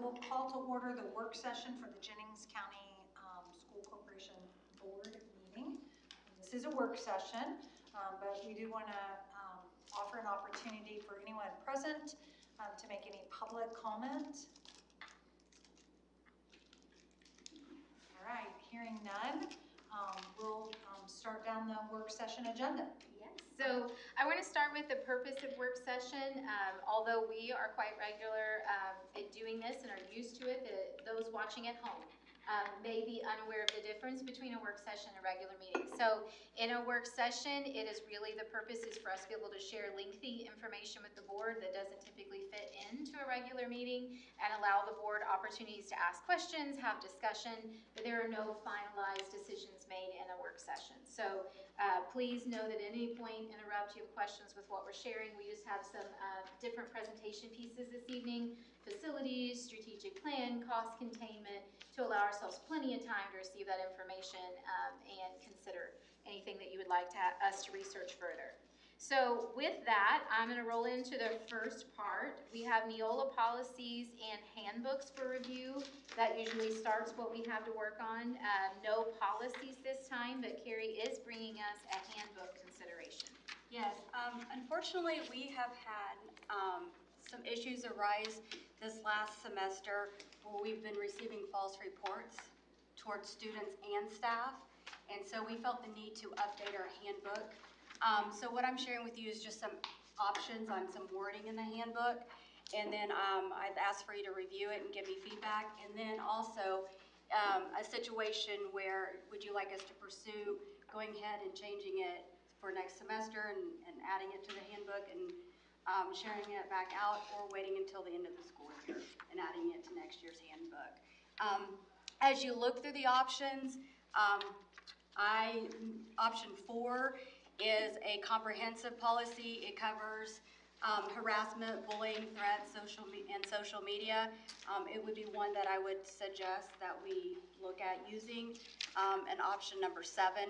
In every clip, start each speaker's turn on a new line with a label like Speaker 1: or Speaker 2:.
Speaker 1: we'll call to order the work session for the Jennings County School Corporation Board meeting. This is a work session, but we do want to offer an opportunity for anyone present to make any public comment. All right, hearing none, we'll start down the work session agenda.
Speaker 2: Yes, so I want to start with the purpose of work session. Although we are quite regular at doing this and are used to it, those watching at home may be unaware of the difference between a work session and a regular meeting. So in a work session, it is really, the purpose is for us to be able to share lengthy information with the board that doesn't typically fit into a regular meeting, and allow the board opportunities to ask questions, have discussion, but there are no finalized decisions made in a work session. So please know that at any point interrupt, you have questions with what we're sharing. We just have some different presentation pieces this evening: facilities, strategic plan, cost containment, to allow ourselves plenty of time to receive that information and consider anything that you would like us to research further. So with that, I'm going to roll into the first part. We have Neola policies and handbooks for review. That usually starts what we have to work on. No policies this time, but Carrie is bringing us a handbook consideration.
Speaker 3: Yes, unfortunately we have had some issues arise this last semester where we've been receiving false reports towards students and staff, and so we felt the need to update our handbook. So what I'm sharing with you is just some options on some wording in the handbook, and then I'd ask for you to review it and give me feedback, and then also a situation where would you like us to pursue going ahead and changing it for next semester and adding it to the handbook and sharing it back out, or waiting until the end of the school year and adding it to next year's handbook. As you look through the options, option 4 is a comprehensive policy. It covers harassment, bullying, threats, social media. It would be one that I would suggest that we look at using. And option number 7,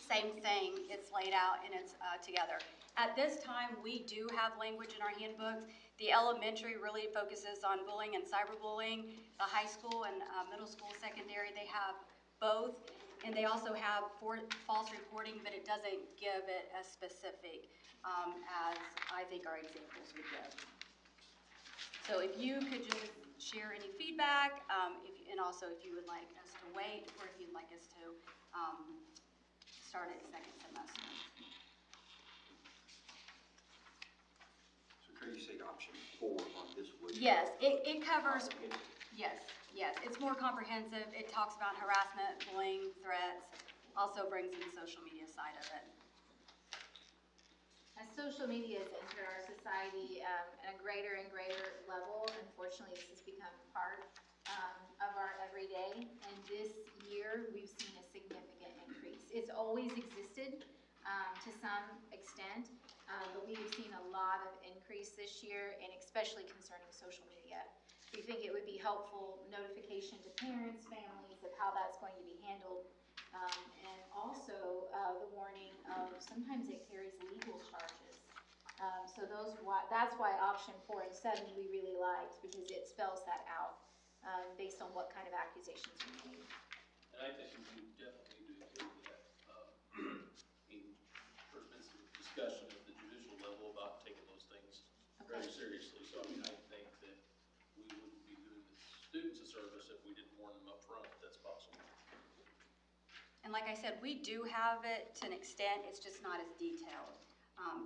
Speaker 3: same thing. It's laid out and it's together. At this time, we do have language in our handbooks. The elementary really focuses on bullying and cyberbullying. The high school and middle school, secondary, they have both. And they also have false reporting, but it doesn't give it as specific as I think our examples would give. So if you could just share any feedback, and also if you would like us to wait, or if you'd like us to start at second semester.
Speaker 4: You say option 4 on this one?
Speaker 3: Yes, it covers, yes, it's more comprehensive. It talks about harassment, bullying, threats, also brings in the social media side of it.
Speaker 2: As social media has entered our society at a greater and greater level, unfortunately this has become part of our everyday, and this year we've seen a significant increase. It's always existed to some extent, but we've seen a lot of increase this year, and especially concerning social media. We think it would be helpful notification to parents, families, of how that's going to be handled, and also the warning of sometimes it carries legal charges. So that's why option 4 and 7 we really liked, because it spells that out based on what kind of accusations are made.
Speaker 5: And I think we definitely do agree with that. There's been some discussion at the judicial level about taking those things very seriously. So I think that we wouldn't be doing the students a service if we didn't warn them up front if that's possible.
Speaker 3: And like I said, we do have it to an extent. It's just not as detailed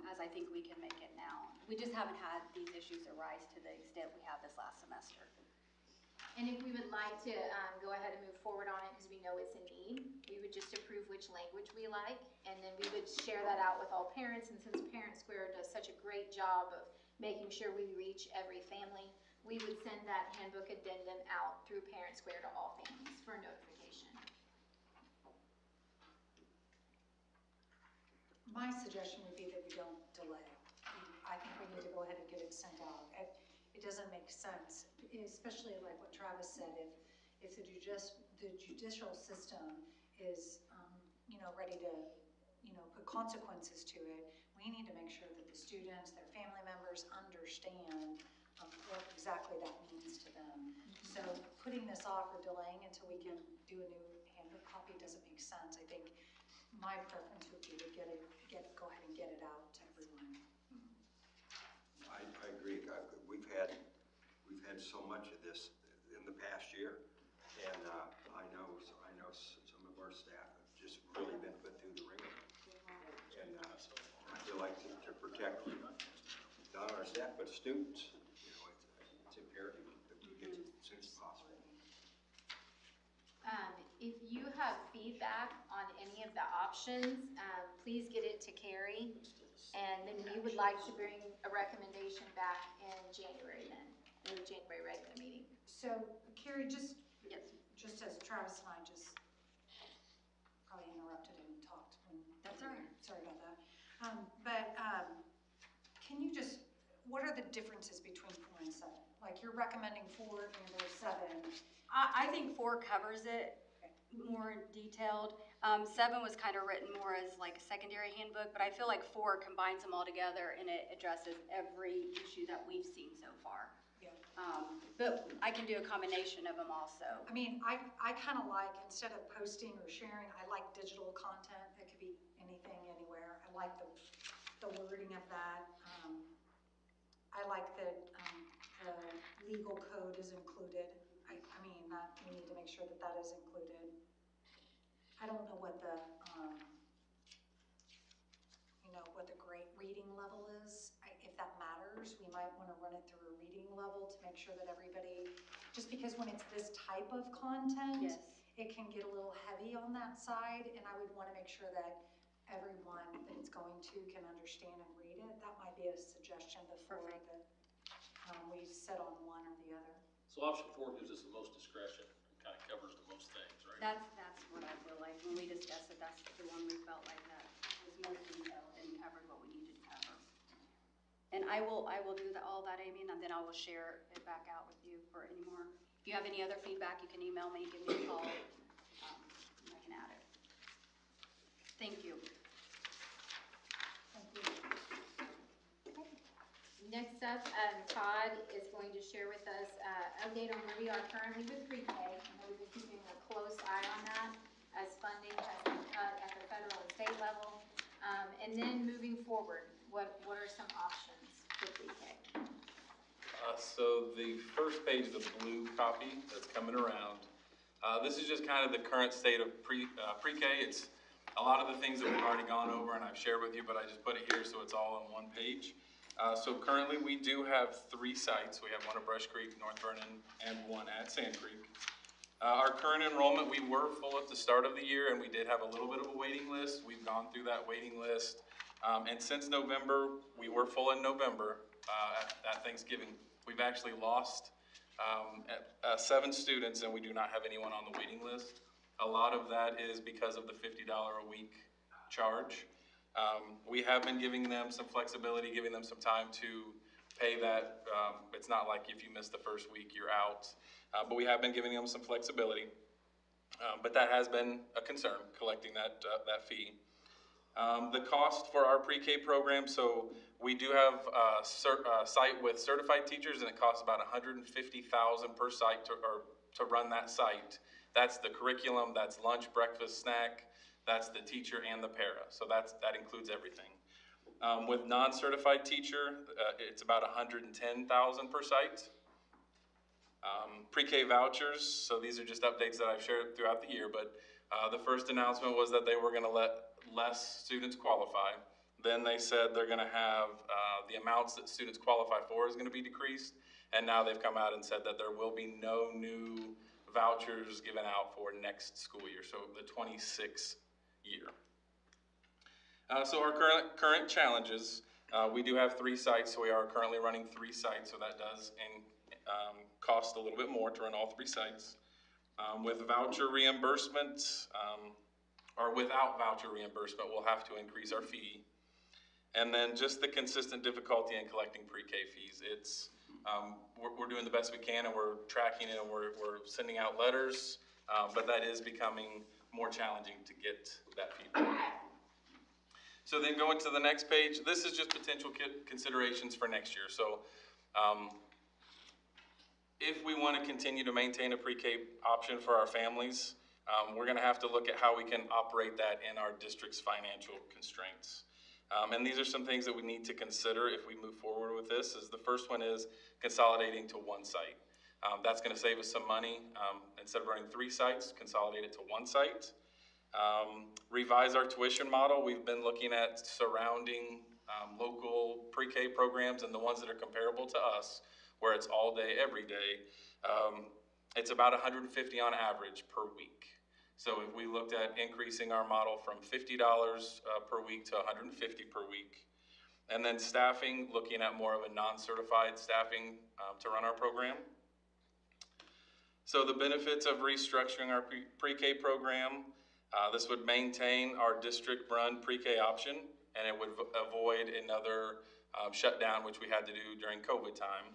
Speaker 3: as I think we can make it now. We just haven't had these issues arise to the extent we have this last semester.
Speaker 2: And if we would like to go ahead and move forward on it because we know it's a need, we would just approve which language we like, and then we would share that out with all parents. And since Parent Square does such a great job of making sure we reach every family, we would send that handbook addendum out through Parent Square to all families for notification.
Speaker 1: My suggestion would be that we don't delay. I think we need to go ahead and get it sent out. It doesn't make sense, especially like what Travis said. If the judicial system is, ready to, put consequences to it, we need to make sure that the students, their family members understand what exactly that means to them. So putting this off or delaying until we can do a new handbook copy doesn't make sense. I think my preference would be to go ahead and get it out to everyone.
Speaker 4: I agree. We've had so much of this in the past year, and I know some of our staff have just really been put through the ringer. And I feel like to protect not our staff, but students, it's imperative that we get it as soon as possible.
Speaker 2: If you have feedback on any of the options, please get it to Carrie. And then we would like to bring a recommendation back in January then, in the January regular meeting.
Speaker 1: So Carrie, just
Speaker 3: Yes.
Speaker 1: as Travis and I just probably interrupted and talked when.
Speaker 3: That's all right.
Speaker 1: Sorry about that. But can you what are the differences between 4 and 7? Like you're recommending 4 and or 7.
Speaker 3: I think 4 covers it more detailed. 7 was kind of written more as like a secondary handbook, but I feel like 4 combines them all together and it addresses every issue that we've seen so far.
Speaker 1: Yeah.
Speaker 3: But I can do a combination of them also.
Speaker 1: I mean, I kind of like, instead of posting or sharing, I like digital content. It could be anything, anywhere. I like the wording of that. I like that the legal code is included. I mean, that we need to make sure that that is included. I don't know what the, what the great reading level is. If that matters, we might want to run it through a reading level to make sure that everybody, just because when it's this type of content,
Speaker 3: Yes.
Speaker 1: it can get a little heavy on that side, and I would want to make sure that everyone that it's going to can understand and read it. That might be a suggestion before
Speaker 3: Perfect.
Speaker 1: that we set on one or the other.
Speaker 5: So option 4 gives us the most discretion and kind of covers the most things, right?
Speaker 3: That's what I feel like. When we discussed it, that's the one we felt like that was most detailed and covered what we needed to cover. And I will do all that, Amy, and then I will share it back out with you for any more. If you have any other feedback, you can email me, give me a call. I can add it. Thank you.
Speaker 1: Thank you.
Speaker 2: Next up, Todd is going to share with us update on where we are currently with pre-K. I know we've been keeping a close eye on that as funding has been cut at the federal and state level. And then moving forward, what are some options for pre-K?
Speaker 6: So the first page of the blue copy that's coming around, this is just kind of the current state of pre-K. It's a lot of the things that we've already gone over and I've shared with you, but I just put it here so it's all on one page. So currently we do have 3 sites. We have one at Brush Creek, North Vernon, and one at Sand Creek. Our current enrollment, we were full at the start of the year and we did have a little bit of a waiting list. We've gone through that waiting list. And since November, we were full in November at Thanksgiving. We've actually lost 7 students and we do not have anyone on the waiting list. A lot of that is because of the $50 a week charge. We have been giving them some flexibility, giving them some time to pay that. It's not like if you miss the first week, you're out. But we have been giving them some flexibility. But that has been a concern, collecting that fee. The cost for our pre-K program, so we do have a site with certified teachers and it costs about $150,000 per site to run that site. That's the curriculum, that's lunch, breakfast, snack, that's the teacher and the para. So that includes everything. With non-certified teacher, it's about $110,000 per site. Pre-K vouchers, so these are just updates that I've shared throughout the year, but the first announcement was that they were going to let less students qualify. Then they said they're going to have the amounts that students qualify for is going to be decreased, and now they've come out and said that there will be no new vouchers given out for next school year, so the 26 year. So our current challenges, we do have 3 sites, so we are currently running 3 sites, so that does cost a little bit more to run all 3 sites. With voucher reimbursement, or without voucher reimbursement, we'll have to increase our fee. And then just the consistent difficulty in collecting pre-K fees. It's, we're doing the best we can and we're tracking it and we're sending out letters, but that is becoming more challenging to get that feedback. So then going to the next page, this is just potential considerations for next year. So if we want to continue to maintain a pre-K option for our families, we're going to have to look at how we can operate that in our district's financial constraints. And these are some things that we need to consider if we move forward with this. The first one is consolidating to one site. That's going to save us some money. Instead of running 3 sites, consolidate it to 1 site. Revise our tuition model. We've been looking at surrounding local pre-K programs and the ones that are comparable to us, where it's all day, every day. It's about $150 on average per week. So if we looked at increasing our model from $50 per week to $150 per week, and then staffing, looking at more of a non-certified staffing to run our program. So the benefits of restructuring our pre-K program, this would maintain our district-run pre-K option, and it would avoid another shutdown, which we had to do during COVID time.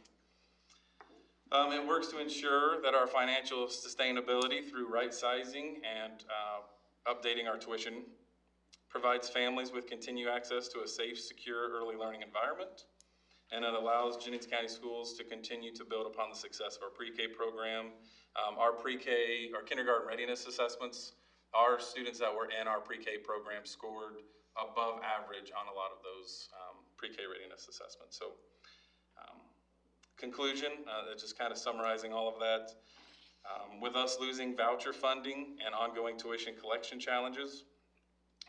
Speaker 6: It works to ensure that our financial sustainability through right-sizing and updating our tuition, provides families with continued access to a safe, secure, early learning environment, and it allows Jennings County Schools to continue to build upon the success of our pre-K program. Our pre-K, our kindergarten readiness assessments, our students that were in our pre-K program scored above average on a lot of those pre-K readiness assessments. So, conclusion, just kind of summarizing all of that. With us losing voucher funding and ongoing tuition collection challenges,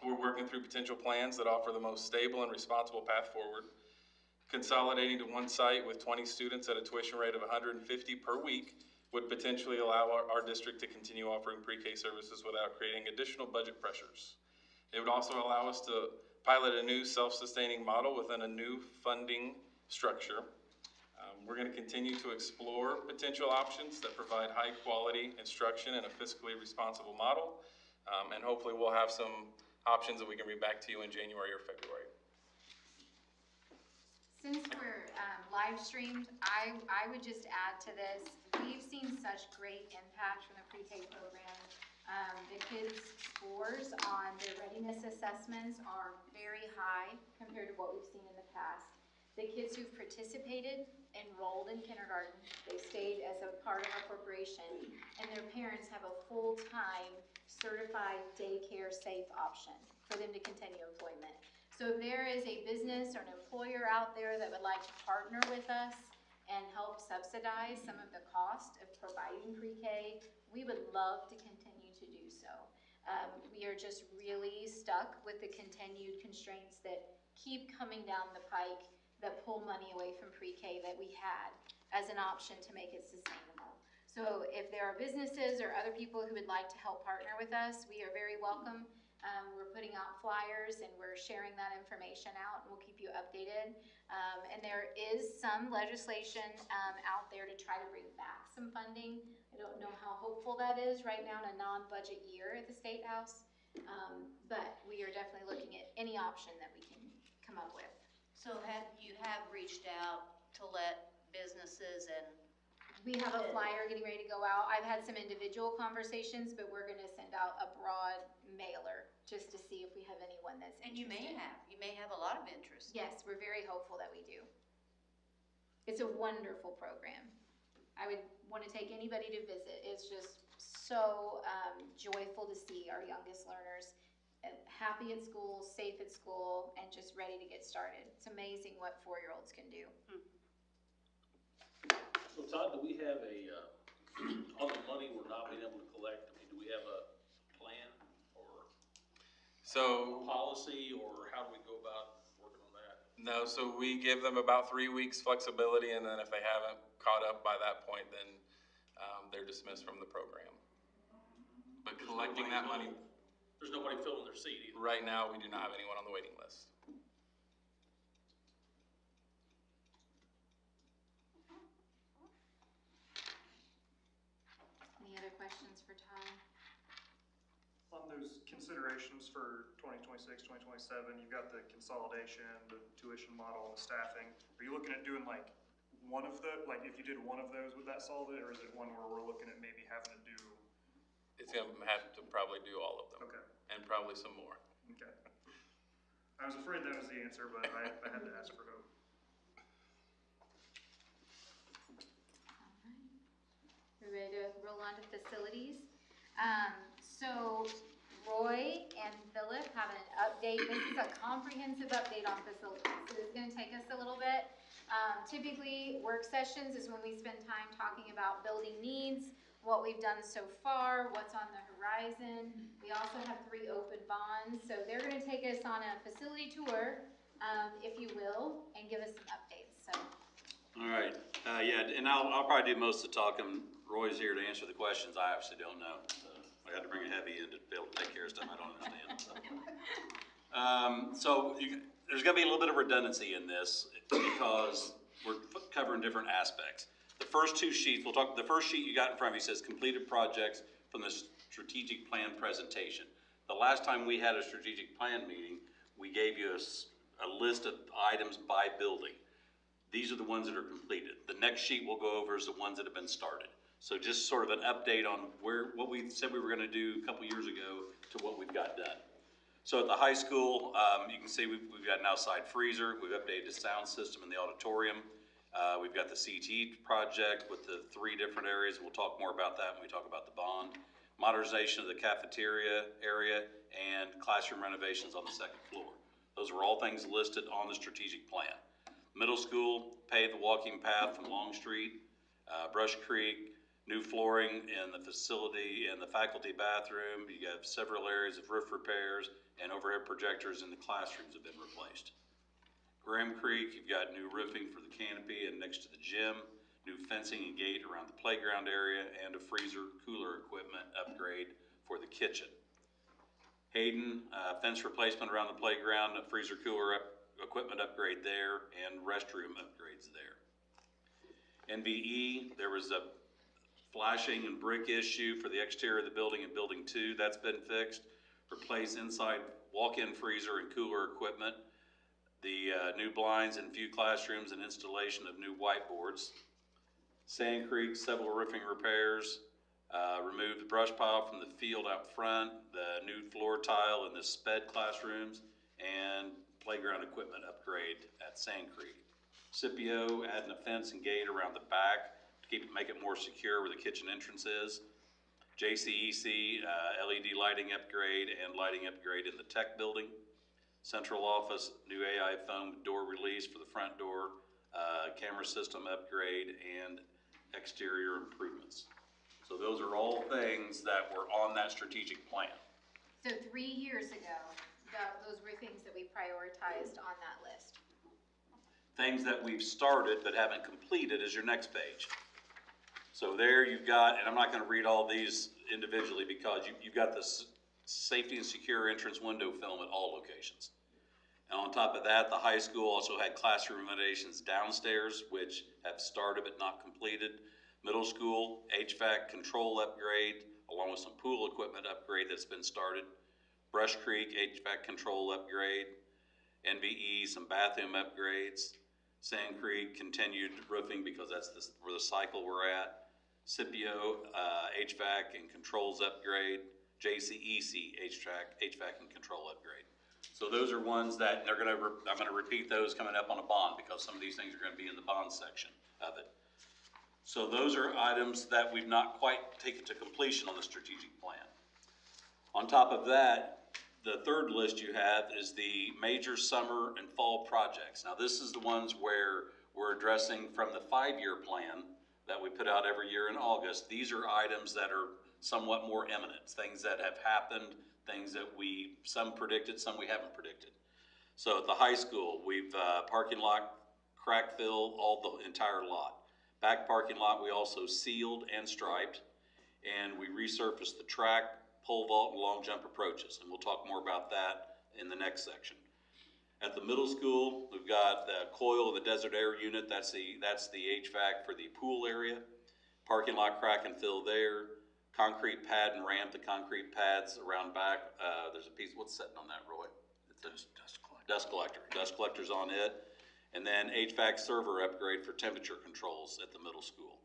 Speaker 6: we're working through potential plans that offer the most stable and responsible path forward. Consolidating to 1 site with 20 students at a tuition rate of $150 per week would potentially allow our district to continue offering pre-K services without creating additional budget pressures. It would also allow us to pilot a new self-sustaining model within a new funding structure. We're going to continue to explore potential options that provide high quality instruction in a fiscally responsible model. And hopefully we'll have some options that we can bring back to you in January or February.
Speaker 2: Since we're live streamed, I would just add to this, we've seen such great impact from the pre-K program. The kids' scores on their readiness assessments are very high compared to what we've seen in the past. The kids who've participated, enrolled in kindergarten, they stayed as a part of our corporation, and their parents have a full-time certified daycare safe option for them to continue employment. So if there is a business or an employer out there that would like to partner with us and help subsidize some of the cost of providing pre-K, we would love to continue to do so. We are just really stuck with the continued constraints that keep coming down the pike that pull money away from pre-K that we had as an option to make it sustainable. So if there are businesses or other people who would like to help partner with us, we are very welcome. We're putting out flyers and we're sharing that information out, and we'll keep you updated. And there is some legislation out there to try to bring back some funding. I don't know how hopeful that is right now in a non-budget year at the State House, but we are definitely looking at any option that we can come up with.
Speaker 7: So you have reached out to let businesses and
Speaker 2: we have a flyer getting ready to go out. I've had some individual conversations, but we're gonna send out a broad mailer just to see if we have anyone that's interested.
Speaker 7: you may have a lot of interest.
Speaker 2: Yes, we're very hopeful that we do. It's a wonderful program. I would wanna take anybody to visit. It's just so joyful to see our youngest learners happy at school, safe at school, and just ready to get started. It's amazing what 4-year-olds can do.
Speaker 5: So Todd, do we have on the money we're not being able to collect, I mean, do we have a plan or a policy, or how do we go about working on that?
Speaker 6: No, so we give them about 3 weeks flexibility, and then if they haven't caught up by that point, then they're dismissed from the program. But collecting that money,
Speaker 5: There's nobody filling their seat either.
Speaker 6: right now, we do not have anyone on the waiting list.
Speaker 2: Any other questions for Todd?
Speaker 8: On those considerations for 2026, 2027, you've got the consolidation, the tuition model, and the staffing. Are you looking at doing like one of the, like if you did one of those, would that solve it? Or is it one where we're looking at maybe having to do?
Speaker 6: It's gonna have to probably do all of them.
Speaker 8: Okay.
Speaker 6: And probably some more.
Speaker 8: Okay. I was afraid that was the answer, but I had to ask for hope.
Speaker 2: All right. we ready to roll on to facilities? So Roy and Philip have an update. This is a comprehensive update on facilities. So this is gonna take us a little bit. Typically, work sessions is when we spend time talking about building needs, what we've done so far, what's on the horizon. We also have 3 open bonds. So they're gonna take us on a facility tour, if you will, and give us some updates, so.
Speaker 9: All right, yeah, and I'll probably do most of the talking. Roy's here to answer the questions I obviously don't know. So I had to bring a heavy in to be able to take care of stuff I don't understand. There's gonna be a little bit of redundancy in this because we're covering different aspects. The first 2 sheets, the first sheet you got in front of you says completed projects from the strategic plan presentation. The last time we had a strategic plan meeting, we gave you a list of items by building. These are the ones that are completed. The next sheet we'll go over is the ones that have been started. So just sort of an update on what we said we were gonna do a couple years ago to what we've got done. So at the high school, you can see we've got an outside freezer. We've updated the sound system in the auditorium. We've got the CT project with the 3 different areas. We'll talk more about that when we talk about the bond. Modernization of the cafeteria area and classroom renovations on the 2nd floor. Those are all things listed on the strategic plan. Middle school, paved the walking path from Long Street, Brush Creek, new flooring in the facility and the faculty bathroom. You have several areas of roof repairs and overhead projectors in the classrooms have been replaced. Graham Creek, you've got new roofing for the canopy and next to the gym, new fencing and gate around the playground area, and a freezer cooler equipment upgrade for the kitchen. Hayden, fence replacement around the playground, a freezer cooler equipment upgrade there, and restroom upgrades there. NVE, there was a flashing and brick issue for the exterior of the building in Building 2. That's been fixed. Replace inside walk-in freezer and cooler equipment. The new blinds in a few classrooms and installation of new whiteboards. Sand Creek, several roofing repairs. Remove the brush pile from the field out front, the new floor tile in the SPED classrooms, and playground equipment upgrade at Sand Creek. Scipio, adding a fence and gate around the back to make it more secure where the kitchen entrance is. JCEC, LED lighting upgrade and lighting upgrade in the tech building. Central office, new AI foam door release for the front door, camera system upgrade, and exterior improvements. So those are all things that were on that strategic plan.
Speaker 2: So 3 years ago, those were things that we prioritized on that list.
Speaker 9: Things that we've started but haven't completed is your next page. So there you've got, and I'm not gonna read all these individually because you've got the safety and secure entrance window film at all locations. And on top of that, the high school also had classroom renovations downstairs, which have started but not completed. Middle school, HVAC control upgrade, along with some pool equipment upgrade that's been started. Brush Creek, HVAC control upgrade. NVE, some bathroom upgrades. Sand Creek, continued roofing because that's where the cycle we're at. Scipio, HVAC and controls upgrade. JCEC, HVAC and control upgrade. So those are ones that I'm gonna repeat those coming up on a bond because some of these things are gonna be in the bond section of it. So those are items that we've not quite taken to completion on the strategic plan. On top of that, the third list you have is the major summer and fall projects. Now this is the ones where we're addressing from the 5-year plan that we put out every year in August. These are items that are somewhat more imminent, things that have happened, things that some predicted, some we haven't predicted. So at the high school, we've parking lot crack fill all the entire lot. Back parking lot, we also sealed and striped, and we resurfaced the track, pole vault, and long jump approaches, and we'll talk more about that in the next section. At the middle school, we've got the coil of the desert air unit. That's the HVAC for the pool area. Parking lot crack and fill there. Concrete pad and ramp, the concrete pads around back. There's a piece, what's sitting on that, Roy? It's a dust collector. Dust collector's on it. And then HVAC server upgrade for temperature controls at the middle school.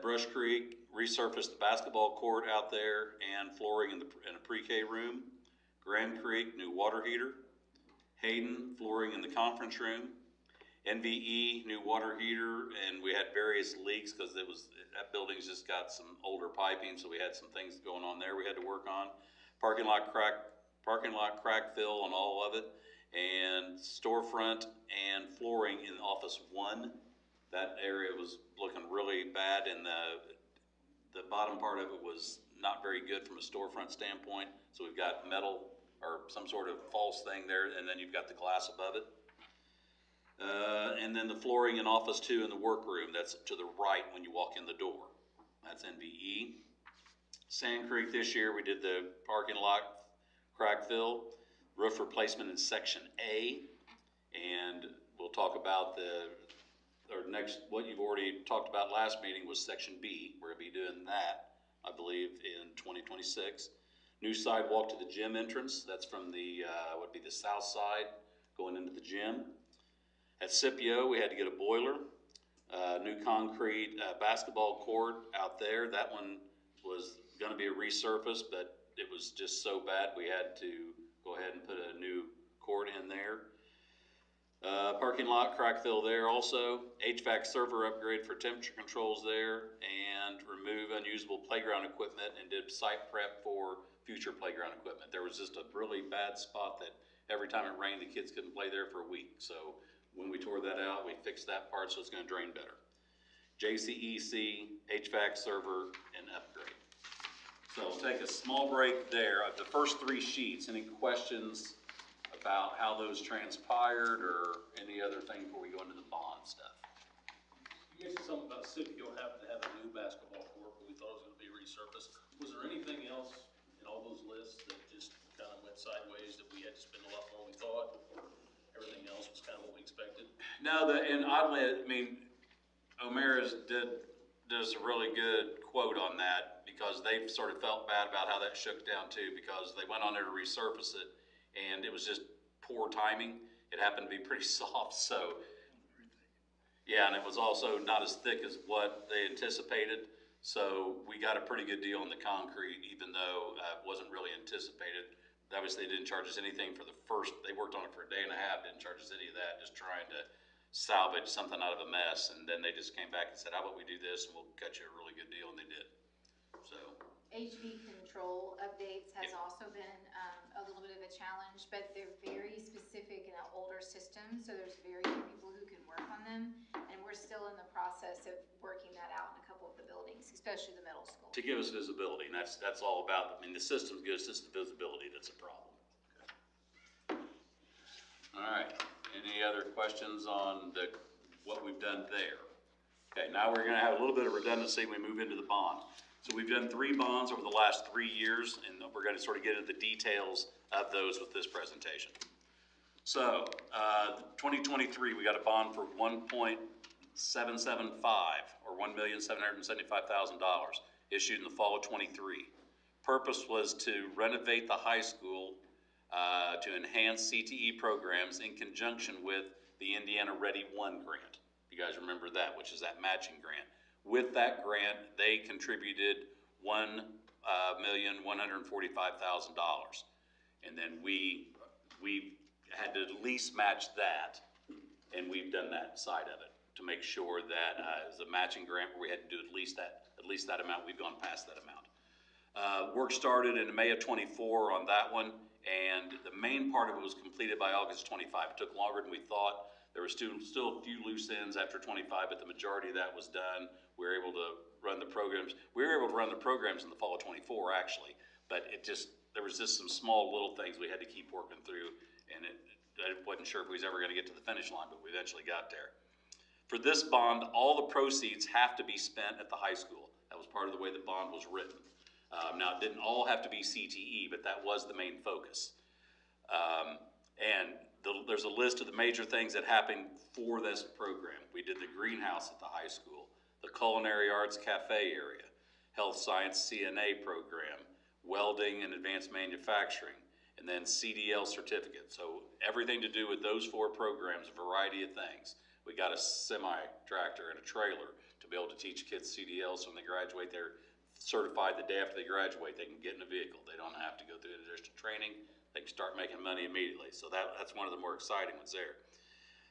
Speaker 9: Brush Creek, resurfaced the basketball court out there and flooring in a pre-K room. Graham Creek, new water heater. Hayden, flooring in the conference room. NVE, new water heater, and we had various leaks because that building's just got some older piping, so we had some things going on there we had to work on. Parking lot crack fill on all of it, and storefront and flooring in office 1. That area was looking really bad, and the bottom part of it was not very good from a storefront standpoint. So we've got metal or some sort of false thing there, and then you've got the glass above it. And then the flooring in office 2 in the workroom, that's to the right when you walk in the door. That's NVE. Sand Creek this year, we did the parking lot crack fill, roof replacement in section A, and we'll talk about what you've already talked about last meeting was section B. We're gonna be doing that, I believe, in 2026. New sidewalk to the gym entrance, that's from the, would be the south side going into the gym. At Scipio, we had to get a boiler, new concrete basketball court out there. That one was gonna be a resurface, but it was just so bad we had to go ahead and put a new court in there. Parking lot crack fill there also. HVAC server upgrade for temperature controls there, and remove unusable playground equipment and did site prep for future playground equipment. There was just a really bad spot that every time it rained, the kids couldn't play there for a week. So when we tore that out, we fixed that part so it's gonna drain better. JCEC, HVAC server, and upgrade. So we'll take a small break there. Of the first 3 sheets, any questions about how those transpired or any other thing before we go into the bond stuff?
Speaker 5: You mentioned something about Scipio having to have a new basketball court, but we thought it was gonna be resurfaced. Was there anything else in all those lists that just kind of went sideways, that we had to spend a lot more than we thought, or everything else was kind of what we expected?
Speaker 9: No, and oddly, I mean, O'Mara's does a really good quote on that, because they sort of felt bad about how that shook down too, because they went on there to resurface it, and it was just poor timing. It happened to be pretty soft, so. Yeah, and it was also not as thick as what they anticipated, so we got a pretty good deal on the concrete, even though it wasn't really anticipated. Obviously, they didn't charge us anything for they worked on it for a day and a half, didn't charge us any of that, just trying to salvage something out of a mess, and then they just came back and said, how about we do this, and we'll cut you a really good deal, and they did, so.
Speaker 2: HV control updates has also been a little bit of a challenge, but they're very specific in an older system, so there's very few people who can work on them, and we're still in the process of working that out in a couple of the buildings, especially the middle school.
Speaker 9: To give us visibility, and that's all about, I mean, the system's good, it's just the visibility that's a problem. All right, any other questions on what we've done there? Okay, now we're gonna have a little bit of redundancy when we move into the bond. So we've done 3 bonds over the last 3 years, and we're gonna sort of get into the details of those with this presentation. So, 2023, we got a bond for $1.775, or $1,775,000, issued in the fall of 23. Purpose was to renovate the high school to enhance CTE programs in conjunction with the Indiana Ready 1 grant. You guys remember that, which is that matching grant. With that grant, they contributed $1,145,000. And then we had to at least match that, and we've done that side of it to make sure that as a matching grant where we had to do at least that amount, we've gone past that amount. Work started in May of 24 on that one, and the main part of it was completed by August 25. It took longer than we thought. There were still a few loose ends after 25, but the majority of that was done. We were able to run the programs. We were able to run the programs in the fall of 24, actually, but there was just some small little things we had to keep working through, and I wasn't sure if we was ever gonna get to the finish line, but we eventually got there. For this bond, all the proceeds have to be spent at the high school. That was part of the way the bond was written. Now, it didn't all have to be CTE, but that was the main focus. There's a list of the major things that happened for this program. We did the greenhouse at the high school, the culinary arts cafe area, health science CNA program, welding and advanced manufacturing, and then CDL certificate. So everything to do with those 4 programs, a variety of things. We got a semi-tractor and a trailer to be able to teach kids CDL, so when they graduate, they're certified the day after they graduate, they can get in a vehicle. They don't have to go through additional training. They can start making money immediately. So that's one of the more exciting ones there.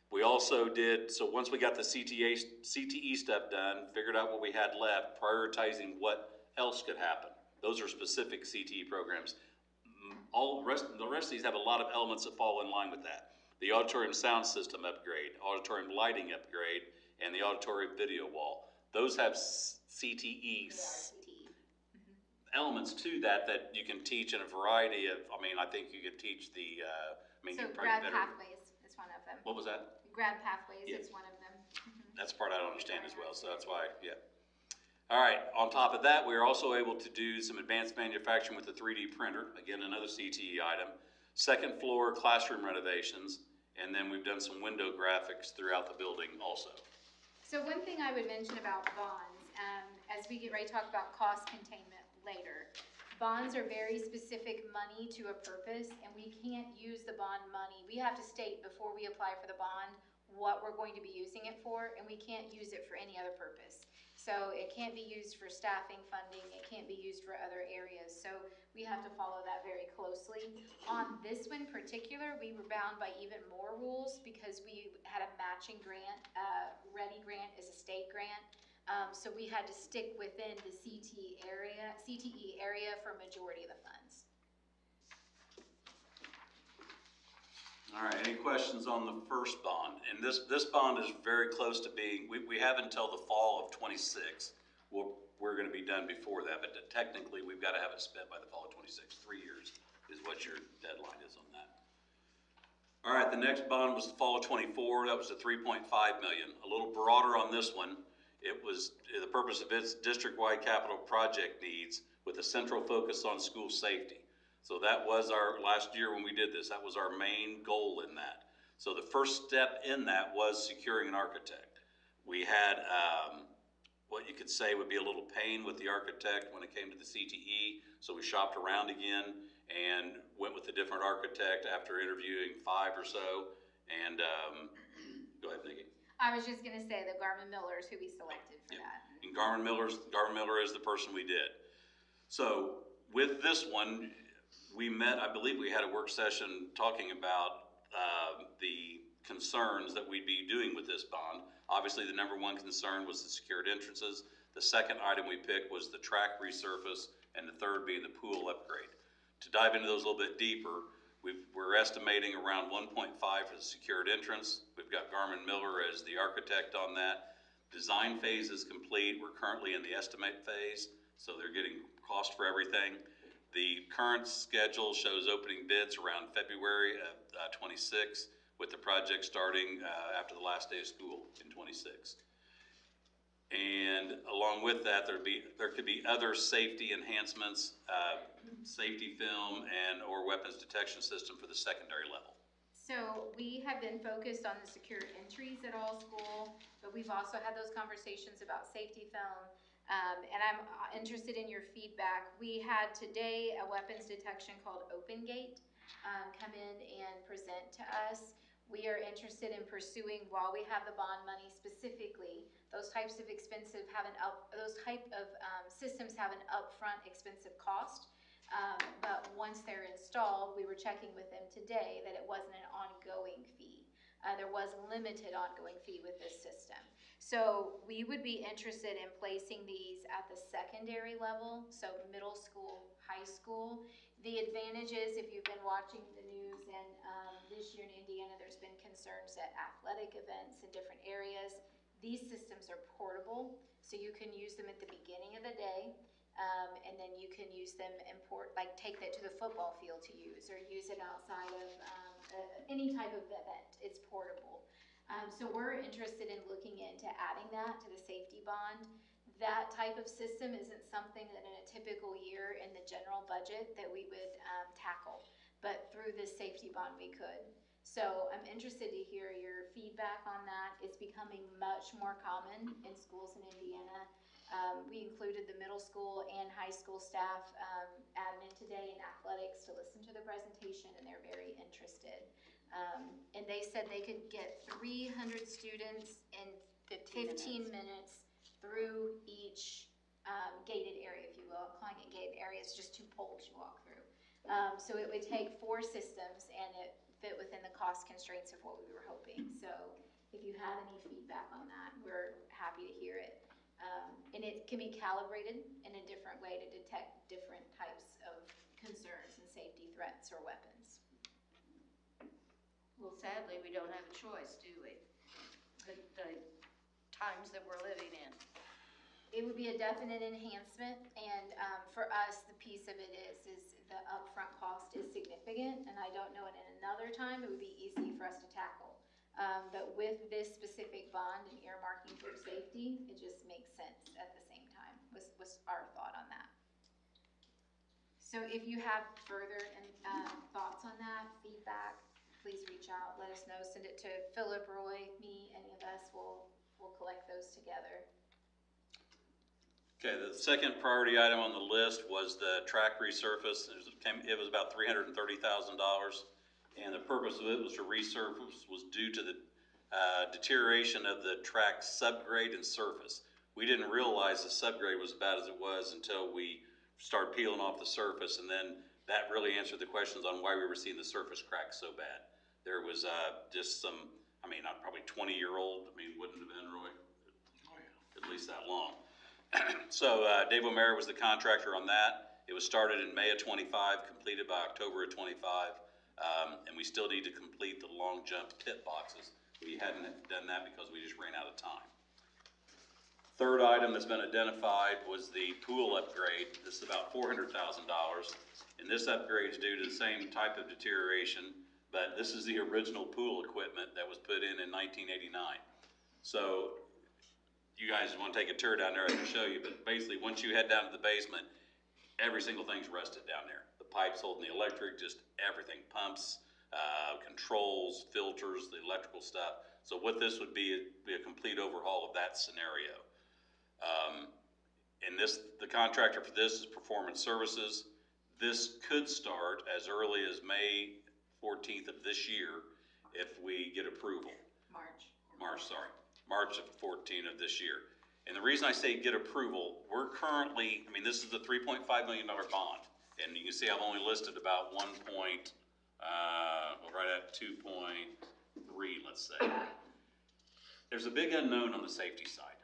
Speaker 9: We also did, so once we got the CTE stuff done, figured out what we had left, prioritizing what else could happen. Those are specific CTE programs. The rest of these have a lot of elements that fall in line with that. The auditorium sound system upgrade, auditorium lighting upgrade, and the auditorium video wall. Those have CTE elements to that you can teach in a variety of, I think you could teach the,
Speaker 2: So
Speaker 9: you
Speaker 2: grad
Speaker 9: probably better.
Speaker 2: pathways is one of them.
Speaker 9: What was that?
Speaker 2: Grad pathways
Speaker 9: Yeah.
Speaker 2: is one of them. Mhm.
Speaker 9: That's the part I don't understand as well, so that's why, yeah. All right, on top of that, we are also able to do some advanced manufacturing with the 3D printer, again, another CTE item. Second floor classroom renovations, and then we've done some window graphics throughout the building also.
Speaker 2: So one thing I would mention about bonds, as we get ready to talk about cost containment later, bonds are very specific money to a purpose, and we can't use the bond money. We have to state before we apply for the bond what we're going to be using it for, and we can't use it for any other purpose. So it can't be used for staffing funding, it can't be used for other areas, so we have to follow that very closely. On this one particular, we were bound by even more rules because we had a matching grant. Ready grant is a state grant, so we had to stick within the CTE area for a majority of the funds.
Speaker 9: All right, any questions on the first bond? And this bond is very close to being, we have until the fall of '26. We're gonna be done before that, but technically, we've gotta have it spent by the fall of '26. 3 years is what your deadline is on that. All right, the next bond was the fall of '24. That was the 3.5 million. A little broader on this one. It was, the purpose of its district-wide capital project needs with a central focus on school safety. So that was our, last year when we did this, that was our main goal in that. So the first step in that was securing an architect. We had, what you could say would be a little pain with the architect when it came to the CTE. So we shopped around again and went with a different architect after interviewing 5 or so. And, go ahead, Nikki.
Speaker 2: I was just gonna say that Garmin Miller is who we selected for that.
Speaker 9: And Garmin Miller is the person we did. So with this one, we met, I believe we had a work session talking about the concerns that we'd be doing with this bond. Obviously, the number one concern was the secured entrances. The second item we picked was the track resurface, and the third being the pool upgrade. To dive into those a little bit deeper, we're estimating around 1.5 for the secured entrance. We've got Garmin Miller as the architect on that. Design phase is complete. We're currently in the estimate phase, so they're getting cost for everything. The current schedule shows opening bids around February of 26, with the project starting after the last day of school in 26. And along with that, there could be other safety enhancements, safety film and or weapons detection system for the secondary level.
Speaker 2: So we have been focused on the secure entries at all school, but we've also had those conversations about safety film. And I'm interested in your feedback. We had today a weapons detection called Open Gate come in and present to us. We are interested in pursuing, while we have the bond money specifically, those types of systems have an upfront expensive cost. But once they're installed, we were checking with them today that it wasn't an ongoing fee. There was limited ongoing fee with this system. So we would be interested in placing these at the secondary level, so middle school, high school. The advantage is, if you've been watching the news, and this year in Indiana, there's been concerns at athletic events in different areas. These systems are portable, so you can use them at the beginning of the day. And then you can use them take that to the football field to use, or use it outside of any type of event. It's portable. So we're interested in looking into adding that to the safety bond. That type of system isn't something that in a typical year in the general budget that we would tackle, but through this safety bond we could. So I'm interested to hear your feedback on that. It's becoming much more common in schools in Indiana. We included the middle school and high school staff admin today in athletics to listen to the presentation, and they're very interested. And they said they could get 300 students in 15 minutes through each gated area, if you will. I'm calling it gated area, it's just 2 poles you walk through. So it would take 4 systems, and fit within the cost constraints of what we were hoping. So if you have any feedback on that, we're happy to hear it. And it can be calibrated in a different way to detect different types of concerns and safety threats or weapons.
Speaker 7: Well, sadly, we don't have a choice, do we? The times that we're living in.
Speaker 2: It would be a definite enhancement, and for us, the piece of it is the upfront cost is significant, and I don't know it in another time, it would be easy for us to tackle. But with this specific bond and earmarking for safety, it just makes sense at the same time, was our thought on that. So if you have further thoughts on that, feedback, please reach out, let us know, send it to Philip, Roy, me, any of us, we'll collect those together.
Speaker 9: Okay, the second priority item on the list was the track resurface. It was about $330,000, and the purpose of it was to resurface was due to the deterioration of the track subgrade and surface. We didn't realize the subgrade was as bad as it was until we started peeling off the surface, and then that really answered the questions on why we were seeing the surface cracks so bad. There was just some, probably 20-year-old, wouldn't have been, Roy? Oh, yeah. At least that long. So Dave O'Mara was the contractor on that. It was started in May of 25, completed by October of 25, and we still need to complete the long jump pit boxes. We hadn't done that because we just ran out of time. Third item that's been identified was the pool upgrade. This is about $400,000, and this upgrade is due to the same type of deterioration, but this is the original pool equipment that was put in 1989. So you guys want to take a tour down there, I can show you, but basically once you head down to the basement, every single thing's rusted down there. The pipes holding the electric, just everything, pumps, controls, filters, the electrical stuff. So what this would be a complete overhaul of that scenario. And the contractor for this is Performance Services. This could start as early as May 14th of this year if we get approval. March of 14 of this year. And the reason I say get approval, we're currently, this is the $3.5 million bond. And you can see I've only listed about right at 2.3, let's say. There's a big unknown on the safety side.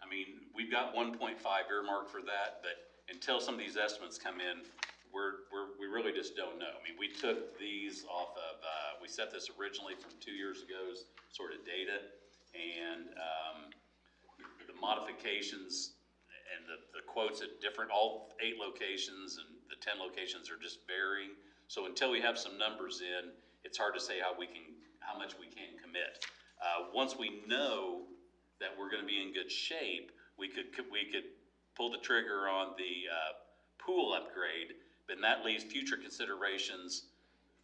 Speaker 9: We've got 1.5 earmarked for that, but until some of these estimates come in, we really just don't know. We took these off of, we set this originally from 2 years ago's sort of data, and the modifications and the quotes at all 8 locations and the 10 locations are just varying. So until we have some numbers in, it's hard to say how much we can commit. Once we know that we're going to be in good shape, we could pull the trigger on the pool upgrade, but that leaves future considerations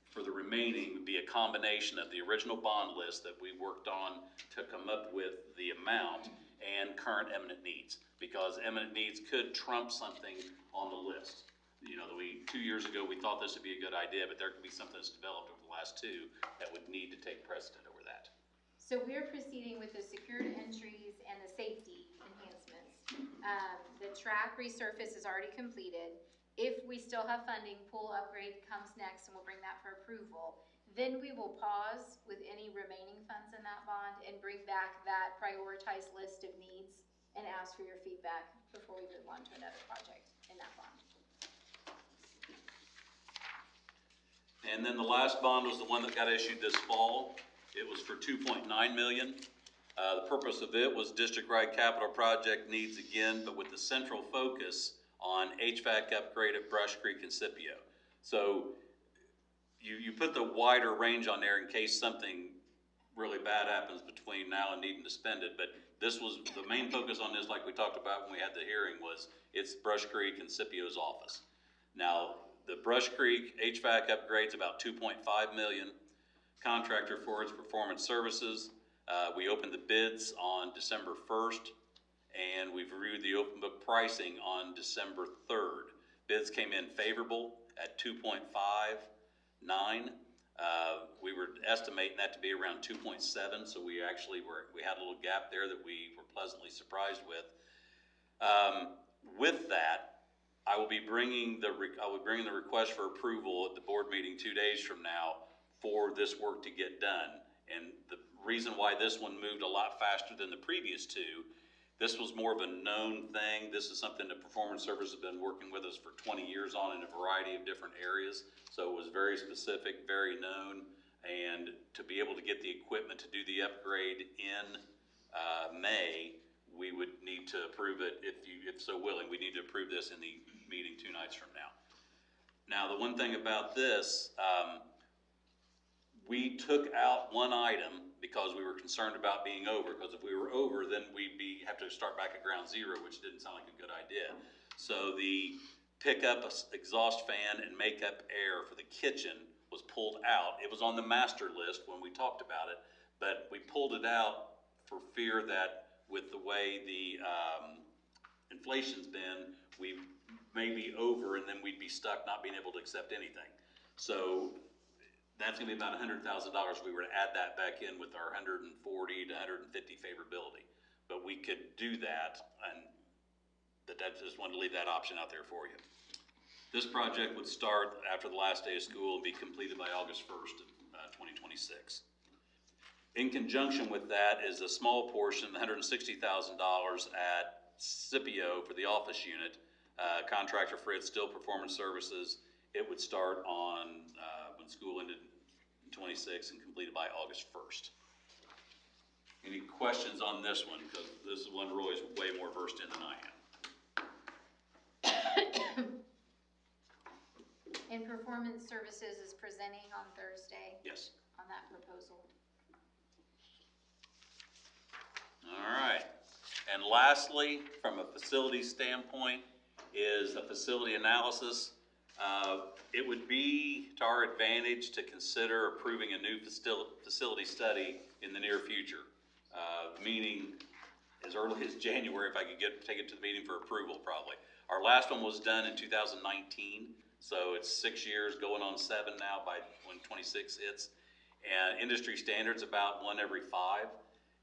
Speaker 9: for the remaining would be a combination of the original bond list that we worked on to come up with the amount and current eminent needs, because eminent needs could trump something on the list. 2 years ago, we thought this would be a good idea, but there could be something that's developed over the last 2 that would need to take precedent over that.
Speaker 2: So we're proceeding with the secured entries and the safety enhancements. The track resurface is already completed. If we still have funding, pool upgrade comes next and we'll bring that for approval. Then we will pause with any remaining funds in that bond and bring back that prioritized list of needs and ask for your feedback before we move on to another project in that bond.
Speaker 9: And then the last bond was the one that got issued this fall. It was for $2.9 million. The purpose of it was district-wide capital project needs again, but with the central focus on HVAC upgrade at Brush Creek and Scipio. So you put the wider range on there in case something really bad happens between now and needing to spend it, but this was the main focus on this, like we talked about when we had the hearing, was it's Brush Creek and Scipio's office. Now, the Brush Creek HVAC upgrade's about $2.5 million. Contractor for its Performance Services. We opened the bids on December 1st, and we've reviewed the open book pricing on December 3rd. Bids came in favorable at 2.59. We were estimating that to be around 2.7, so we had a little gap there that we were pleasantly surprised with. With that, I will be bringing the request for approval at the board meeting 2 days from now for this work to get done. And the reason why this one moved a lot faster than the previous two, this was more of a known thing. This is something that Performance Service has been working with us for 20 years on in a variety of different areas. So it was very specific, very known, and to be able to get the equipment to do the upgrade in May, we would need to approve it, if so willing, we need to approve this in the meeting 2 nights from now. Now, the one thing about this, we took out one item because we were concerned about being over, because if we were over, then we'd have to start back at ground zero, which didn't sound like a good idea. So the pickup exhaust fan and makeup air for the kitchen was pulled out. It was on the master list when we talked about it, but we pulled it out for fear that with the way the inflation's been, we may be over and then we'd be stuck not being able to accept anything. So that's gonna be about $100,000 if we were to add that back in with our 140 to 150 favorability. But we could do that, and I just wanted to leave that option out there for you. This project would start after the last day of school and be completed by August 1st, 2026. In conjunction with that is a small portion, $160,000 at Scipio for the office unit. Contractor Fred Still Performance Services. It would start on when school ended in 26 and completed by August 1st. Any questions on this one? Because this is one Roy's way more versed in than I am.
Speaker 2: And Performance Services is presenting on Thursday
Speaker 9: Yes.
Speaker 2: on that proposal.
Speaker 9: All right. And lastly, from a facility standpoint, is a facility analysis. It would be to our advantage to consider approving a new facility study in the near future, meaning as early as January, if I could take it to the meeting for approval, probably. Our last one was done in 2019, so it's 6 years, going on 7 now by when 26 hits. And industry standard's about 1 every 5.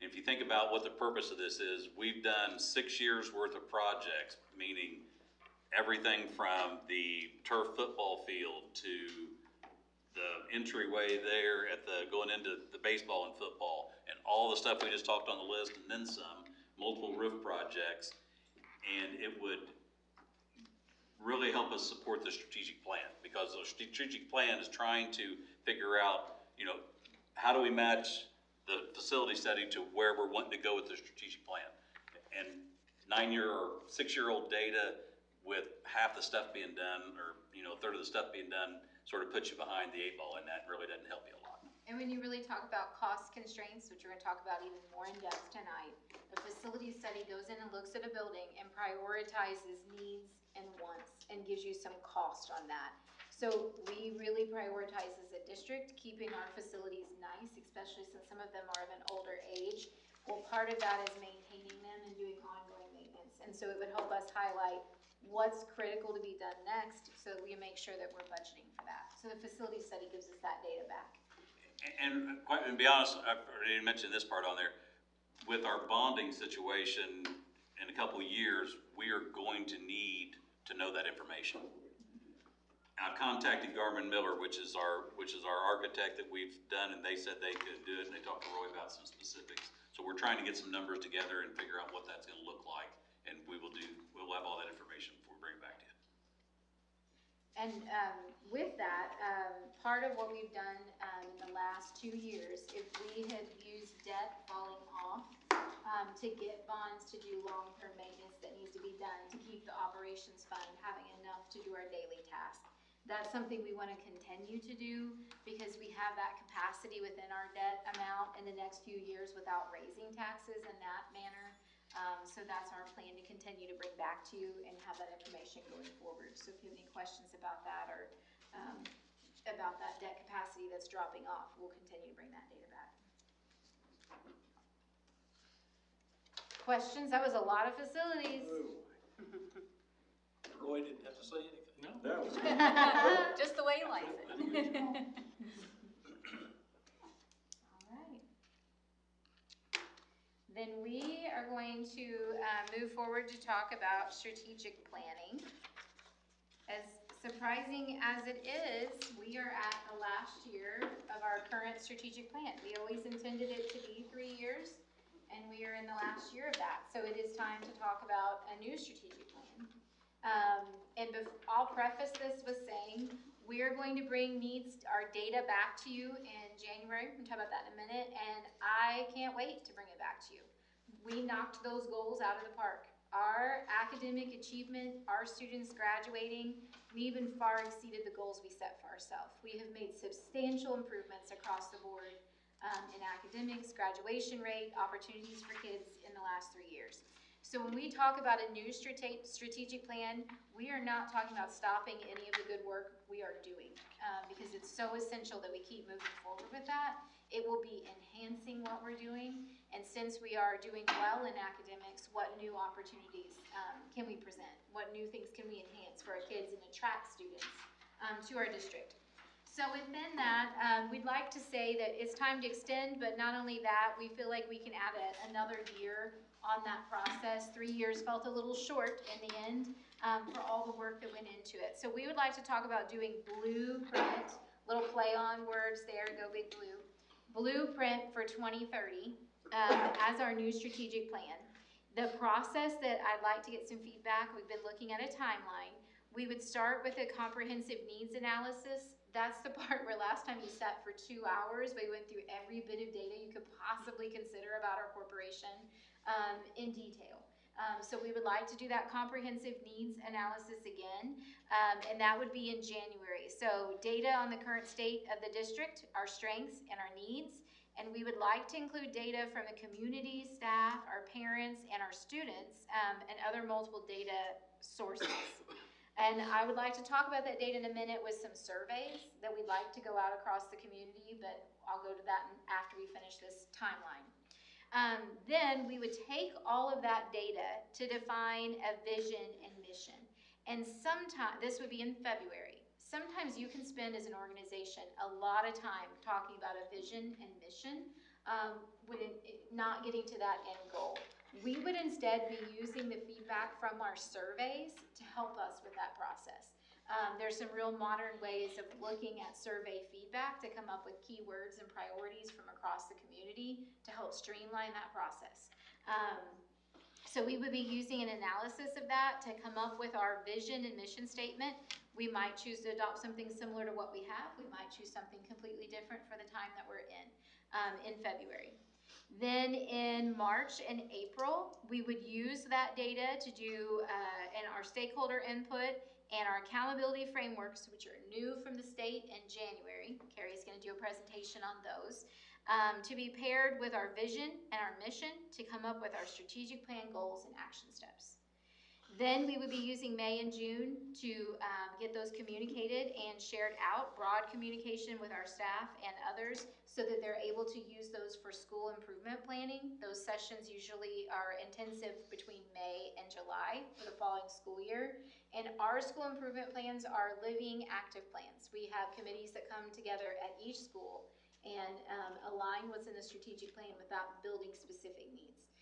Speaker 9: And if you think about what the purpose of this is, we've done 6 years worth of projects, meaning everything from the turf football field to the entryway there at going into the baseball and football, and all the stuff we just talked on the list, and then some, multiple roof projects. And it would really help us support the strategic plan, because the strategic plan is trying to figure out, how do we match the facility study to where we're wanting to go with the strategic plan. And 9-year or 6-year-old data with half the stuff being done, or a third of the stuff being done, sort of puts you behind the 8 ball, and that really doesn't help you a lot.
Speaker 2: And when you really talk about cost constraints, which we're gonna talk about even more in depth tonight, the facility study goes in and looks at a building and prioritizes needs and wants and gives you some cost on that. So we really prioritize as a district keeping our facilities nice, especially since some of them are of an older age. Well, part of that is maintaining them and doing ongoing maintenance. And so it would help us highlight what's critical to be done next, so we make sure that we're budgeting for that. So the facility study gives us that data back.
Speaker 9: And to be honest, I already mentioned this part on there. With our bonding situation in a couple of years, we are going to need to know that information. I've contacted Garmin Miller, which is our architect that we've done, and they said they could do it, and they talked to Roy about some specifics. So we're trying to get some numbers together and figure out what that's gonna look like, and we'll have all that information before we bring it back to you.
Speaker 2: And with that, part of what we've done in the last 2 years, if we had used debt falling off to get bonds to do long-term maintenance that needs to be done to keep the operations fund having enough to do our daily tasks. That's something we want to continue to do because we have that capacity within our debt amount in the next few years without raising taxes in that manner. So that's our plan to continue to bring back to you and have that information going forward. So if you have any questions about that or about that debt capacity that's dropping off, we'll continue to bring that data back. Questions? That was a lot of facilities.
Speaker 5: Roy didn't have to say anything.
Speaker 4: No.
Speaker 3: Just the way he likes it.
Speaker 2: All right. Then we are going to move forward to talk about strategic planning. surprising as it is, we are at the last year of our current strategic plan. We always intended it to be 3 years, and we are in the last year of that. So it is time to talk about a new strategic plan. I'll preface this with saying, we are going to bring our data back to you in January. We'll talk about that in a minute, and I can't wait to bring it back to you. We knocked those goals out of the park. Our academic achievement, our students graduating, we even far exceeded the goals we set for ourselves. We have made substantial improvements across the board in academics, graduation rate, opportunities for kids in the last 3 years. So when we talk about a new strategic plan, we are not talking about stopping any of the good work we are doing, because it's so essential that we keep moving forward with that. It will be enhancing what we're doing, and since we are doing well in academics, what new opportunities can we present? What new things can we enhance for our kids and attract students to our district? So within that, we'd like to say that it's time to extend, but not only that, we feel like we can add another year on that process. 3 years felt a little short in the end for all the work that went into it. So we would like to talk about doing blueprint, little play on words there, go big blue. Blueprint for 2030 as our new strategic plan. The process that I'd like to get some feedback, we've been looking at a timeline. We would start with a comprehensive needs analysis. That's the part where last time you sat for 2 hours, we went through every bit of data you could possibly consider about our corporation in detail. So we would like to do that comprehensive needs analysis again, and that would be in January. So data on the current state of the district, our strengths and our needs, and we would like to include data from the community, staff, our parents, and our students, and other multiple data sources. And I would like to talk about that data in a minute with some surveys that we'd like to go out across the community, but I'll go to that after we finish this timeline. Then we would take all of that data to define a vision and mission. And this would be in February. Sometimes you can spend as an organization a lot of time talking about a vision and mission, not getting to that end goal. We would instead be using the feedback from our surveys to help us with that process. There's some real modern ways of looking at survey feedback to come up with keywords and priorities from across the community to help streamline that process. So we would be using an analysis of that to come up with our vision and mission statement. We might choose to adopt something similar to what we have. We might choose something completely different for the time that we're in February. Then in March and April, we would use that data to do and our stakeholder input and our accountability frameworks, which are new from the state in January. Carrie's going to do a presentation on those, to be paired with our vision and our mission to come up with our strategic plan goals and action steps. Then we would be using May and June to get those communicated and shared out, broad communication with our staff and others so that they're able to use those for school improvement planning. Those sessions usually are intensive between May and July for the following school year. And our school improvement plans are living, active plans. We have committees that come together at each school and align what's in the strategic plan without building specific needs.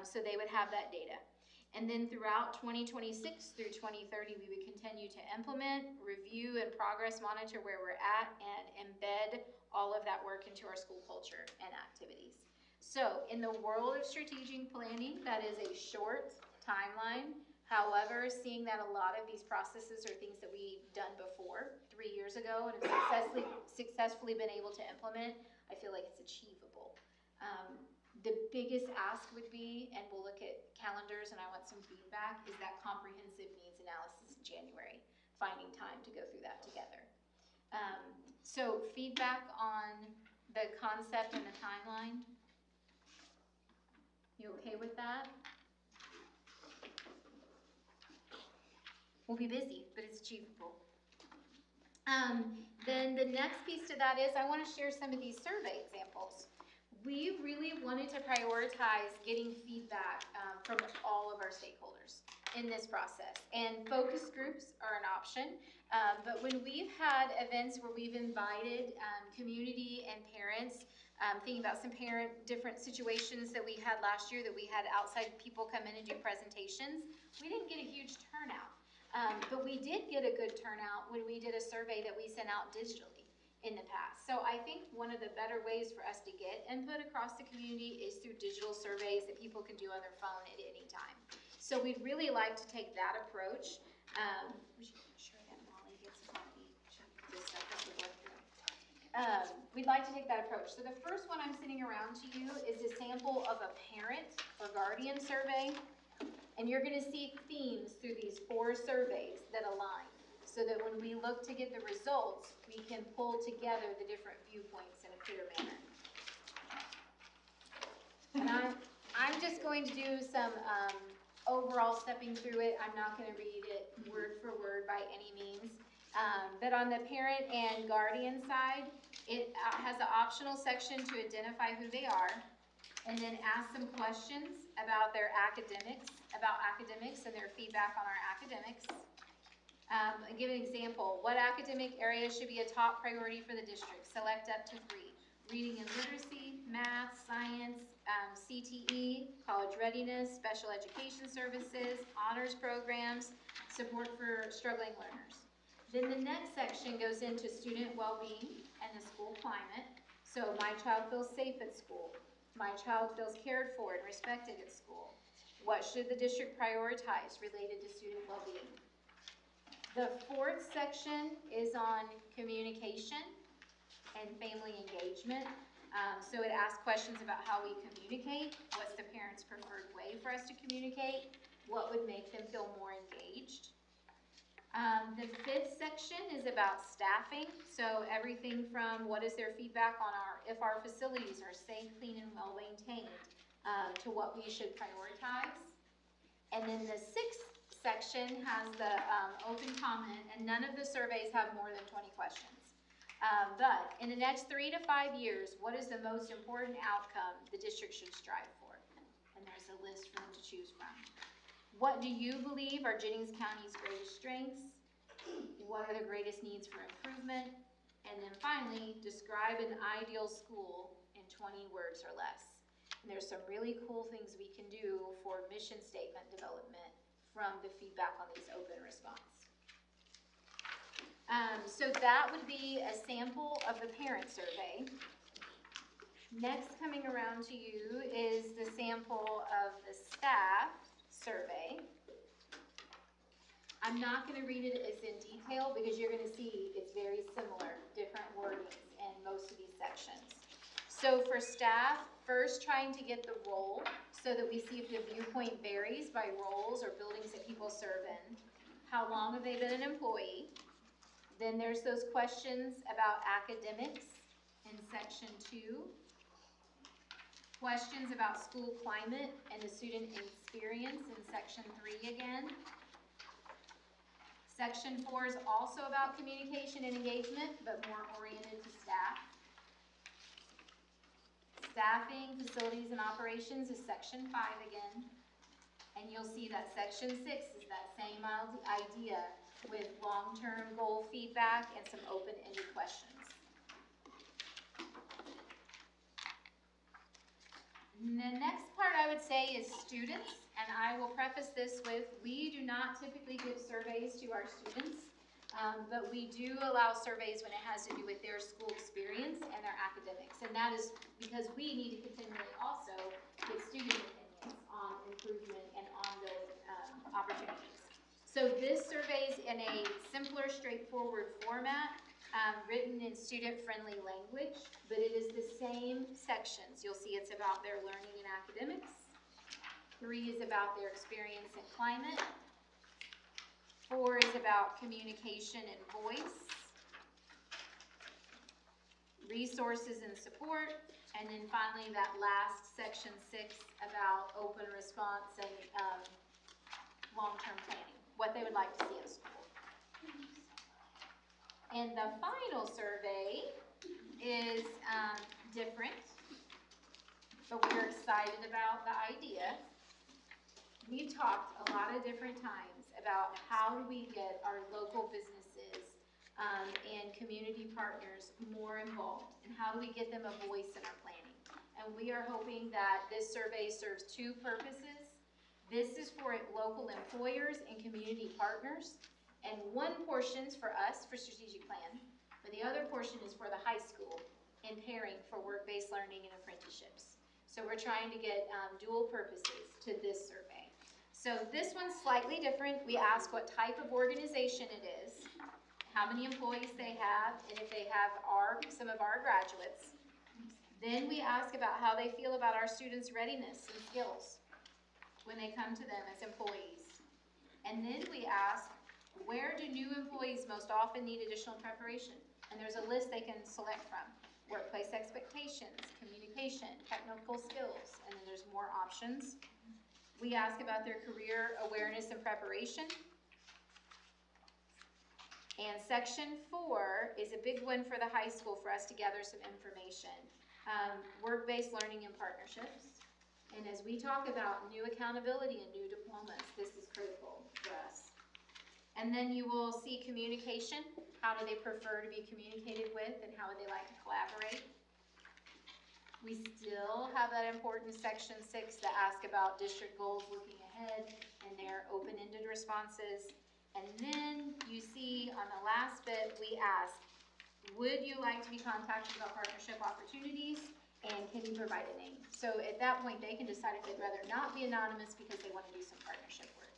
Speaker 2: So they would have that data. And then throughout 2026 through 2030, we would continue to implement, review, and progress monitor where we're at and embed all of that work into our school culture and activities. So in the world of strategic planning, that is a short timeline. However, seeing that a lot of these processes are things that we've done before 3 years ago and have successfully been able to implement, I feel like it's achievable. The biggest ask would be, and we'll look at calendars and I want some feedback, is that comprehensive needs analysis in January, finding time to go through that together. So feedback on the concept and the timeline. You okay with that? We'll be busy, but it's achievable. Then the next piece to that is I want to share some of these survey examples. We really wanted to prioritize getting feedback from all of our stakeholders in this process. And focus groups are an option, but when we've had events where we've invited community and parents, thinking about some different situations that we had last year that we had outside people come in and do presentations, we didn't get a huge turnout. But we did get a good turnout when we did a survey that we sent out digitally in the past. So I think one of the better ways for us to get input across the community is through digital surveys that people can do on their phone at any time. So we'd really like to take that approach. We should make sure that Molly gets a copy. This stuff as we're going through. We'd like to take that approach. So the first one I'm sending around to you is a sample of a parent or guardian survey. And you're gonna see themes through these 4 surveys that align, so that when we look to get the results, we can pull together the different viewpoints in a clear manner. And I'm just going to do some overall stepping through it. I'm not gonna read it word for word by any means. But on the parent and guardian side, it has an optional section to identify who they are, and then ask some questions about their academics, and their feedback on our academics. I'll give an example. What academic area should be a top priority for the district? Select up to 3. Reading and literacy, math, science, CTE, college readiness, special education services, honors programs, support for struggling learners. Then the next section goes into student well-being and the school climate. So my child feels safe at school. My child feels cared for and respected at school. What should the district prioritize related to student well-being? The 4th section is on communication and family engagement. So it asks questions about how we communicate, what's the parent's preferred way for us to communicate, what would make them feel more engaged. The 5th section is about staffing, so everything from what is their feedback on if our facilities are safe, clean, and well maintained, to what we should prioritize. And then the 6th section has the open comment, and none of the surveys have more than 20 questions. But in the next 3 to 5 years, what is the most important outcome the district should strive for? And there's a list for them to choose from. What do you believe are Jennings County's greatest strengths? What are the greatest needs for improvement? And then finally, describe an ideal school in 20 words or less. And there's some really cool things we can do for mission statement development from the feedback on these open response. So that would be a sample of the parent survey. Next coming around to you is the sample of the staff survey. I'm not going to read it as in detail because you're going to see it's very similar, different wordings in most of these sections. So for staff, first trying to get the role so that we see if the viewpoint varies by roles or buildings that people serve in. How long have they been an employee? Then there's those questions about academics in section 2. Questions about school climate and the student experience in section 3 again. Section 4 is also about communication and engagement, but more oriented to staff. Staffing, facilities, and operations is section 5 again. And you'll see that section 6 is that same idea with long-term goal feedback and some open-ended questions. And the next part I would say is students, and I will preface this with, we do not typically give surveys to our students, but we do allow surveys when it has to do with their school experience and their academics. And that is because we need to continually also get student opinions on improvement and ongoing opportunities. So this survey is in a simpler, straightforward format, written in student-friendly language, but it is the same sections. You'll see it's about their learning and academics. 3 is about their experience and climate. 4 is about communication and voice. Resources and support. And then finally, that last section 6 about open response and long-term planning, what they would like to see at school. And the final survey is different, but we're excited about the idea. We've talked a lot of different times about how do we get our local businesses and community partners more involved, and how do we get them a voice in our planning. And we are hoping that this survey serves 2 purposes. This is for local employers and community partners. And one portion's for us, for strategic plan, but the other portion is for the high school in pairing for work-based learning and apprenticeships. So we're trying to get dual purposes to this survey. So this one's slightly different. We ask what type of organization it is, how many employees they have, and if they have some of our graduates. Then we ask about how they feel about our students' readiness and skills when they come to them as employees. And then we ask, where do new employees most often need additional preparation? And there's a list they can select from. Workplace expectations, communication, technical skills, and then there's more options. We ask about their career awareness and preparation. And section 4 is a big one for the high school for us to gather some information. Work-based learning and partnerships. And as we talk about new accountability and new diplomas, this is critical for us. And then you will see communication. How do they prefer to be communicated with, and how would they like to collaborate? We still have that important section 6 that asks about district goals looking ahead and their open-ended responses. And then you see on the last bit, we ask, would you like to be contacted about partnership opportunities? And can you provide a name? So at that point, they can decide if they'd rather not be anonymous because they want to do some partnership work.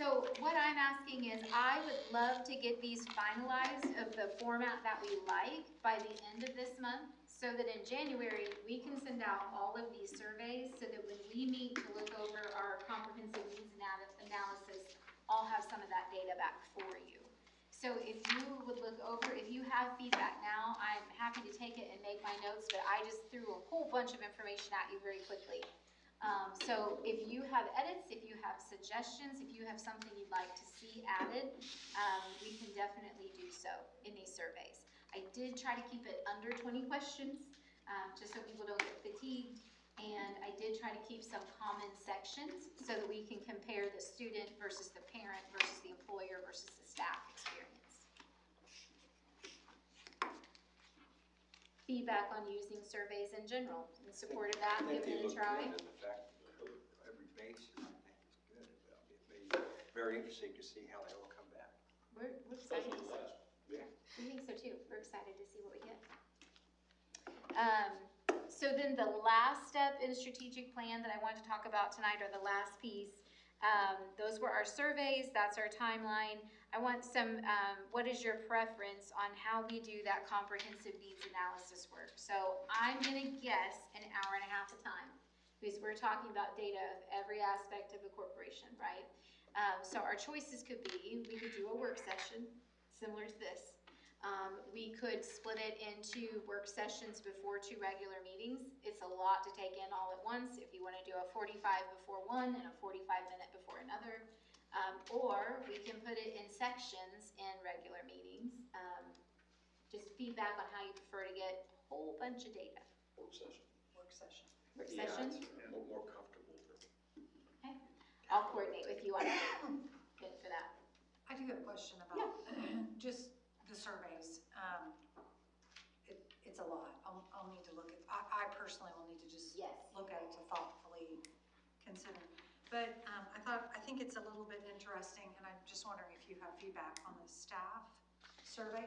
Speaker 2: So what I'm asking is, I would love to get these finalized of the format that we like by the end of this month, so that in January, we can send out all of these surveys, so that when we meet to look over our comprehensive needs analysis, I'll have some of that data back for you. So if you would look over, if you have feedback now, I'm happy to take it and make my notes, but I just threw a whole bunch of information at you very quickly. So if you have edits, if you have suggestions, if you have something you'd like to see added, we can definitely do so in these surveys. I did try to keep it under 20 questions, just so people don't get fatigued. And I did try to keep some common sections so that we can compare the student versus the parent versus the employer versus the staff experience. Feedback on using surveys in general, in support of that, give it a try.
Speaker 4: And the fact that every base, I think, is good. It may be very interesting to see how they all come back.
Speaker 2: We're excited to
Speaker 5: Especially the
Speaker 2: see.
Speaker 5: last.
Speaker 4: Yeah.
Speaker 2: We think so too. We're excited to see what we get. So then the last step in strategic plan that I want to talk about tonight, or the last piece, those were our surveys, that's our timeline. I want some, what is your preference on how we do that comprehensive needs analysis work? So I'm gonna guess an hour and a half of time, because we're talking about data of every aspect of a corporation, right? So our choices could be, we could do a work session similar to this. We could split it into work sessions before 2 regular meetings. It's a lot to take in all at once if you want to do a 45 before one and a 45-minute before another. Or we can put it in sections in regular meetings. Just feedback on how you prefer to get a whole bunch of data.
Speaker 5: Work session.
Speaker 1: Work session.
Speaker 2: Work
Speaker 4: Yeah,
Speaker 2: session?
Speaker 4: it's more comfortable to.
Speaker 2: Okay. I'll coordinate with you on that for that.
Speaker 1: I do have a question about just the surveys. It's a lot. I'll need to look at, I personally will need to just look at it to thoughtfully consider. But I think it's a little bit interesting, and I'm just wondering if you have feedback on the staff survey.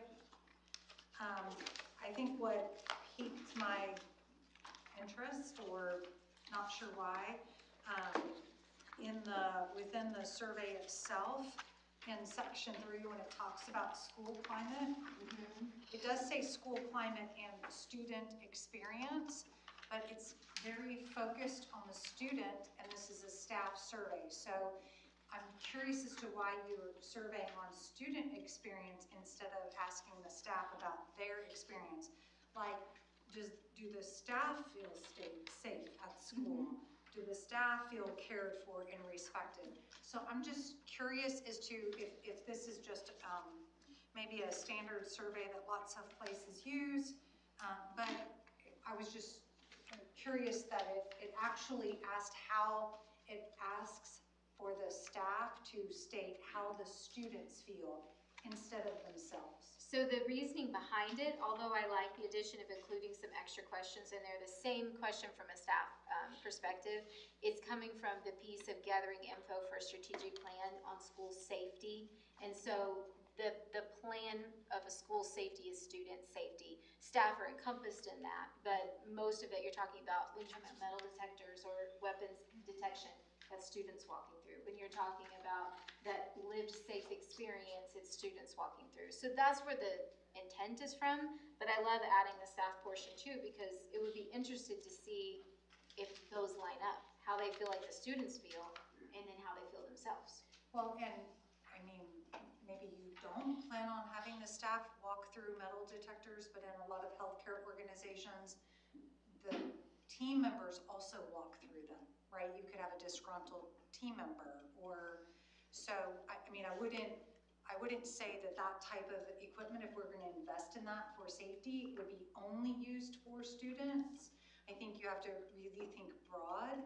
Speaker 1: I think what piqued my interest, or not sure why, within the survey itself, in section 3, when it talks about school climate, it does say school climate and student experience, but it's very focused on the student, and this is a staff survey. So I'm curious as to why you're surveying on student experience instead of asking the staff about their experience. Like, do the staff feel safe at school? Do the staff feel cared for and respected? So I'm just curious as to if this is just maybe a standard survey that lots of places use, but I was just curious that it actually asked how it asks for the staff to state how the students feel instead of themselves.
Speaker 2: So the reasoning behind it, although I like the addition of including some extra questions in there, the same question from a staff perspective, it's coming from the piece of gathering info for a strategic plan on school safety. And so the plan of a school safety is student safety. Staff are encompassed in that, but most of it you're talking about, when you're talking about metal detectors or weapons detection, that's students walking through. When you're talking about that lived safe experience, it's students walking through. So that's where the intent is from, but I love adding the staff portion too, because it would be interested to see if those line up, how they feel like the students feel, and then how they feel themselves.
Speaker 1: Well, and, I mean, maybe you don't plan on having the staff walk through metal detectors, but in a lot of healthcare organizations, the team members also walk through them, right? You could have a disgruntled team member, or, so, I mean, I wouldn't say that that type of equipment, if we're gonna invest in that for safety, would be only used for students. I think you have to really think broad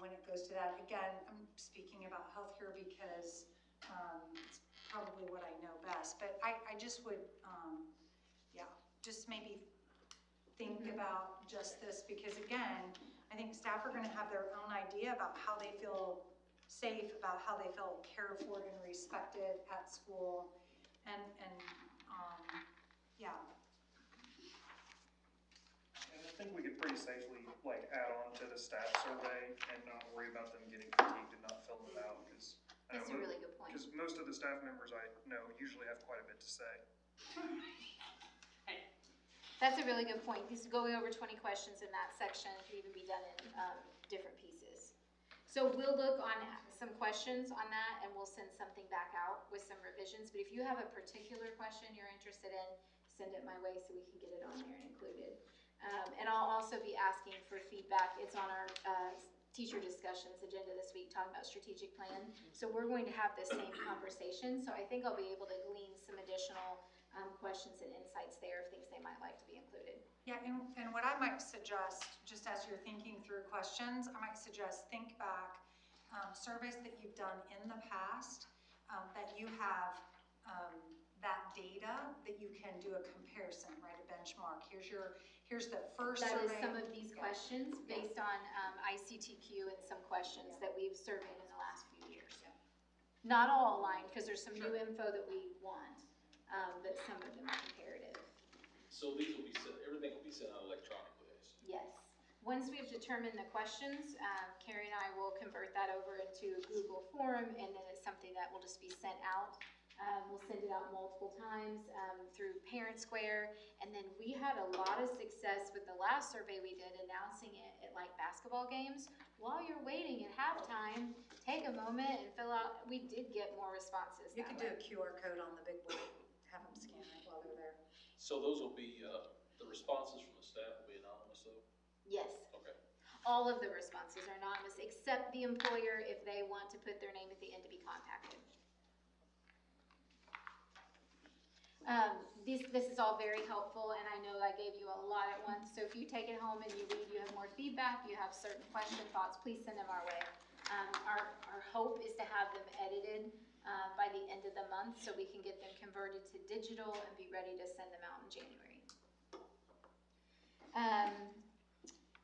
Speaker 1: when it goes to that. Again, I'm speaking about healthcare because it's probably what I know best, but I just would, yeah, just maybe think about just this, because again, I think staff are gonna have their own idea about how they feel safe, about how they feel cared for and respected at school, and yeah.
Speaker 8: And I think we could pretty safely, like, add on to the staff survey and not worry about them getting fatigued and not filling it out, because.
Speaker 2: That's a really good point.
Speaker 8: Because most of the staff members I know usually have quite a bit to say.
Speaker 2: That's a really good point. These going over 20 questions in that section could even be done in different pieces. So we'll look on some questions on that, and we'll send something back out with some revisions. But if you have a particular question you're interested in, send it my way so we can get it on there and included. And I'll also be asking for feedback. It's on our teacher discussions agenda this week, talking about strategic plan. So we're going to have the same conversation. So I think I'll be able to glean some additional questions and insights there of things they might like to be included.
Speaker 1: Yeah, and what I might suggest, just as you're thinking through questions, I might suggest think back surveys that you've done in the past, that you have that data that you can do a comparison, right, a benchmark. Here's the first
Speaker 2: That
Speaker 1: survey.
Speaker 2: is some of these questions based on ICTQ and some questions that we've surveyed in the last few years. Not all aligned, because there's some new info that we want, but some of them are comparative.
Speaker 5: So these will be sent, everything will be sent out electronically, I assume?
Speaker 2: Yes. Once we've determined the questions, Carrie and I will convert that over into a Google form, and then it's something that will just be sent out. We'll send it out multiple times through Parent Square, and then we had a lot of success with the last survey we did, announcing it at like basketball games. While you're waiting at halftime, take a moment and fill out. We did get more responses.
Speaker 1: You could do a QR code on the big board, have them scan it while they're there.
Speaker 5: So those will be, the responses from the staff will be anonymous though?
Speaker 2: Yes.
Speaker 5: Okay.
Speaker 2: All of the responses are anonymous, except the employer if they want to put their name at the end to be contacted. This is all very helpful, and I know I gave you a lot at once, so if you take it home and you read, you have more feedback, you have certain question thoughts, please send them our way. Our hope is to have them edited by the end of the month, so we can get them converted to digital and be ready to send them out in January.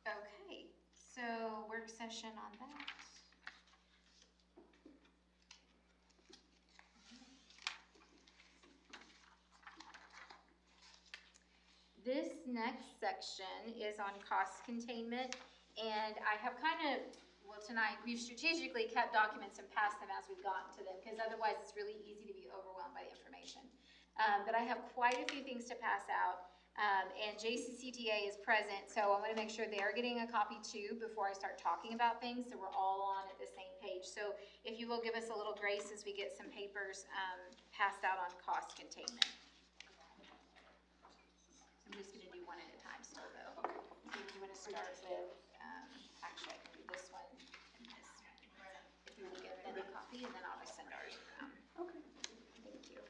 Speaker 2: Okay, so work session on that. This next section is on cost containment, and I have kind of, well, tonight, we've strategically kept documents and passed them as we've gotten to them, because otherwise it's really easy to be overwhelmed by the information. But I have quite a few things to pass out, and JCCTA is present, so I want to make sure they're getting a copy too before I start talking about things, so we're all on at the same page. So if you will give us a little grace as we get some papers passed out on cost containment. I'm just gonna do one at a time still though. So if you wanna start with, actually I can do this one and this one. If you will give them a copy, and then I'll just send ours around. Okay. Thank you.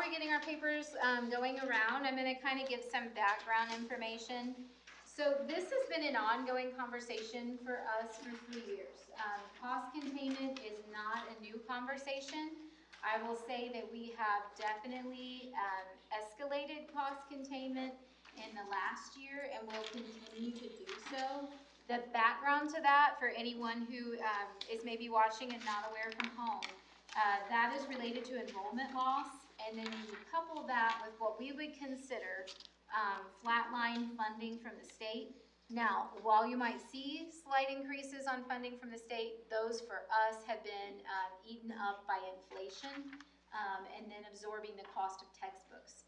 Speaker 2: we're getting our papers going around, I'm gonna kind of give some background information. So this has been an ongoing conversation for us for 3 years. Cost containment is not a new conversation. I will say that we have definitely escalated cost containment in the last year and will continue to do so. The background to that, for anyone who is maybe watching and not aware from home, that is related to enrollment loss, and then you couple that with what we would consider flatline funding from the state. Now, while you might see slight increases on funding from the state, those for us have been eaten up by inflation, and then absorbing the cost of textbooks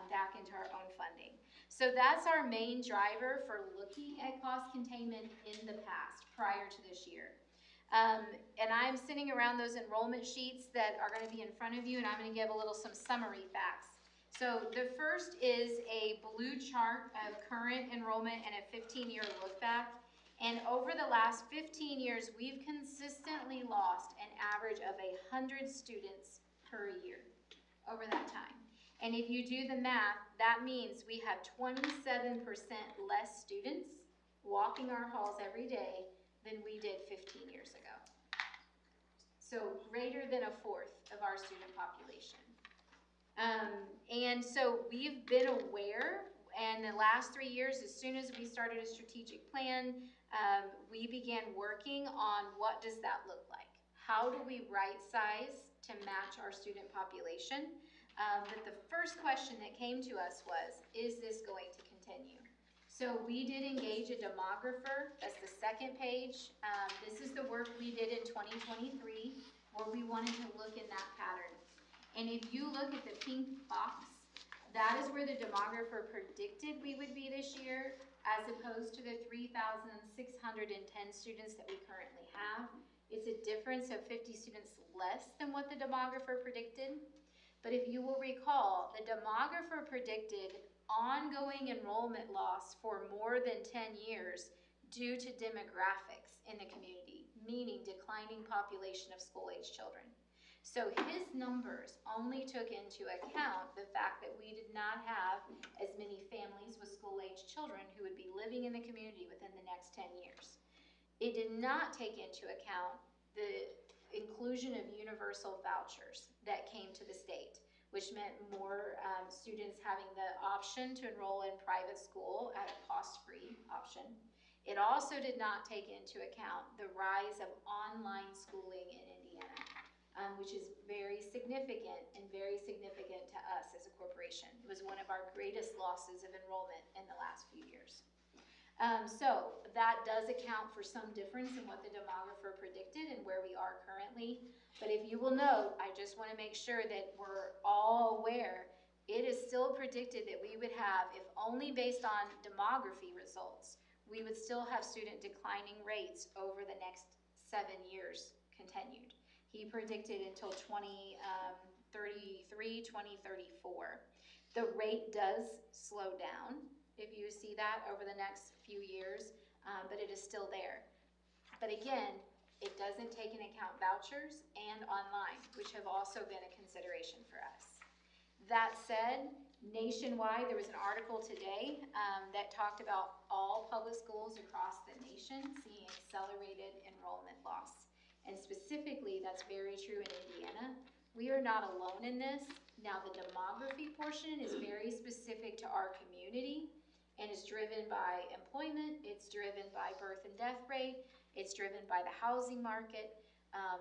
Speaker 2: back into our own funding. So that's our main driver for looking at cost containment in the past, prior to this year. And I'm sitting around those enrollment sheets that are gonna be in front of you, and I'm gonna give some summary facts. So the first is a blue chart of current enrollment and a 15-year look back. And over the last 15 years, we've consistently lost an average of 100 students per year over that time. And if you do the math, that means we have 27% less students walking our halls every day than we did 15 years ago. So greater than a fourth of our student population. And so we've been aware, and the last 3 years, as soon as we started a strategic plan, we began working on what does that look like? How do we right size to match our student population? But the first question that came to us was, is this going to continue? So we did engage a demographer. That's the second page. This is the work we did in 2023, where we wanted to look in that pattern. And if you look at the pink box, that is where the demographer predicted we would be this year, as opposed to the 3,610 students that we currently have. It's a difference of 50 students less than what the demographer predicted. But if you will recall, the demographer predicted ongoing enrollment loss for more than 10 years due to demographics in the community, meaning declining population of school-age children. So his numbers only took into account the fact that we did not have as many families with school-age children who would be living in the community within the next 10 years. It did not take into account the inclusion of universal vouchers that came to the state, which meant more students having the option to enroll in private school at a cost-free option. It also did not take into account the rise of online schooling in Indiana, which is very significant to us as a corporation. It was one of our greatest losses of enrollment in the last few years. So that does account for some difference in what the demographer predicted and where we are currently. But if you will note, I just want to make sure that we're all aware, it is still predicted that we would have, if only based on demography results, we would still have student declining rates over the next 7 years continued. He predicted until 2033, 2034. The rate does slow down, if you see that over the next few years, but it is still there. But again, it doesn't take into account vouchers and online, which have also been a consideration for us. That said, nationwide, there was an article today that talked about all public schools across the nation seeing accelerated enrollment loss. And specifically, that's very true in Indiana. We are not alone in this. Now, the demography portion is very specific to our community and is driven by employment, it's driven by birth and death rate, it's driven by the housing market.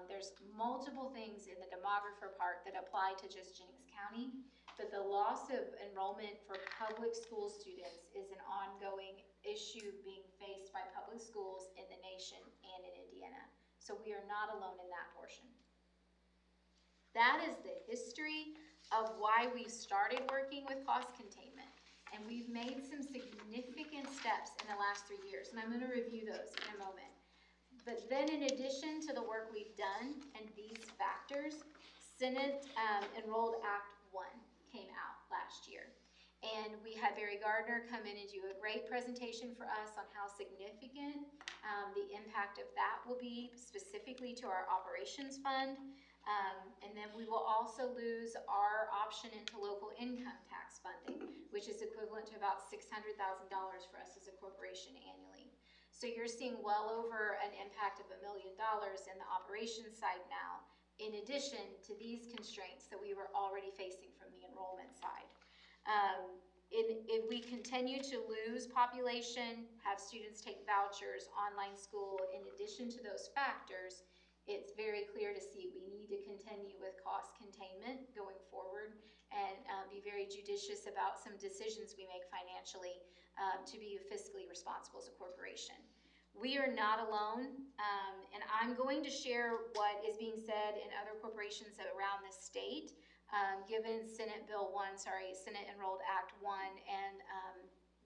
Speaker 2: There's multiple things in the demographer part that apply to just Jennings County, but the loss of enrollment for public school students is an ongoing issue being faced by public schools in the nation and in Indiana. So we are not alone in that portion. That is the history of why we started working with cost containment. And we've made some significant steps in the last 3 years, and I'm going to review those in a moment. But then in addition to the work we've done and these factors, Senate Enrolled Act 1 came out last year. And we had Barry Gardner come in and do a great presentation for us on how significant The impact of that will be specifically to our operations fund. And then we will also lose our option into local income tax funding, which is equivalent to about $600,000 for us as a corporation annually. So you're seeing well over an impact of $1 million in the operations side now, in addition to these constraints that we were already facing from the enrollment side. If we continue to lose population, have students take vouchers, online school, in addition to those factors, it's very clear to see we need to continue with cost containment going forward and be very judicious about some decisions we make financially to be fiscally responsible as a corporation. We are not alone, and I'm going to share what is being said in other corporations around the state, given Senate Enrolled Act 1 and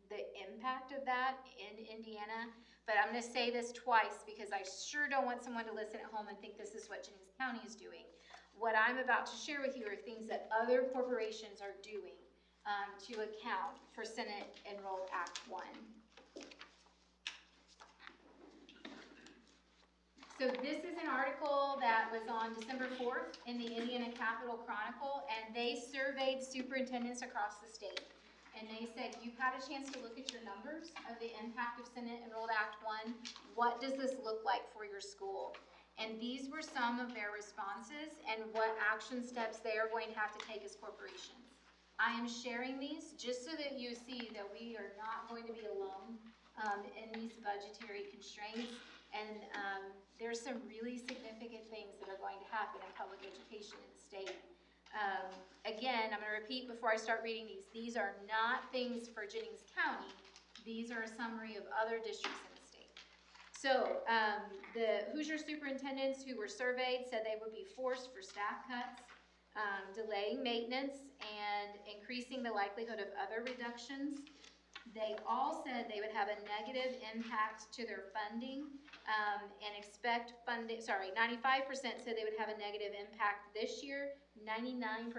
Speaker 2: the impact of that in Indiana. But I'm gonna say this twice because I sure don't want someone to listen at home and think this is what Jennings County is doing. What I'm about to share with you are things that other corporations are doing to account for Senate Enrolled Act 1. So this is an article that was on December 4th in the Indiana Capital Chronicle, and they surveyed superintendents across the state. And they said, you've had a chance to look at your numbers of the impact of Senate Enrolled Act 1. What does this look like for your school? And these were some of their responses and what action steps they are going to have to take as corporations. I am sharing these just so that you see that we are not going to be alone in these budgetary constraints. And there's some really significant things that are going to happen in public education in the state. Again, I'm going to repeat before I start reading these. These are not things for Jennings County. These are a summary of other districts in the state. So the Hoosier superintendents who were surveyed said they would be forced for staff cuts, delaying maintenance, and increasing the likelihood of other reductions. They all said they would have a negative impact to their funding and expect funding, 95% said they would have a negative impact this year, 99%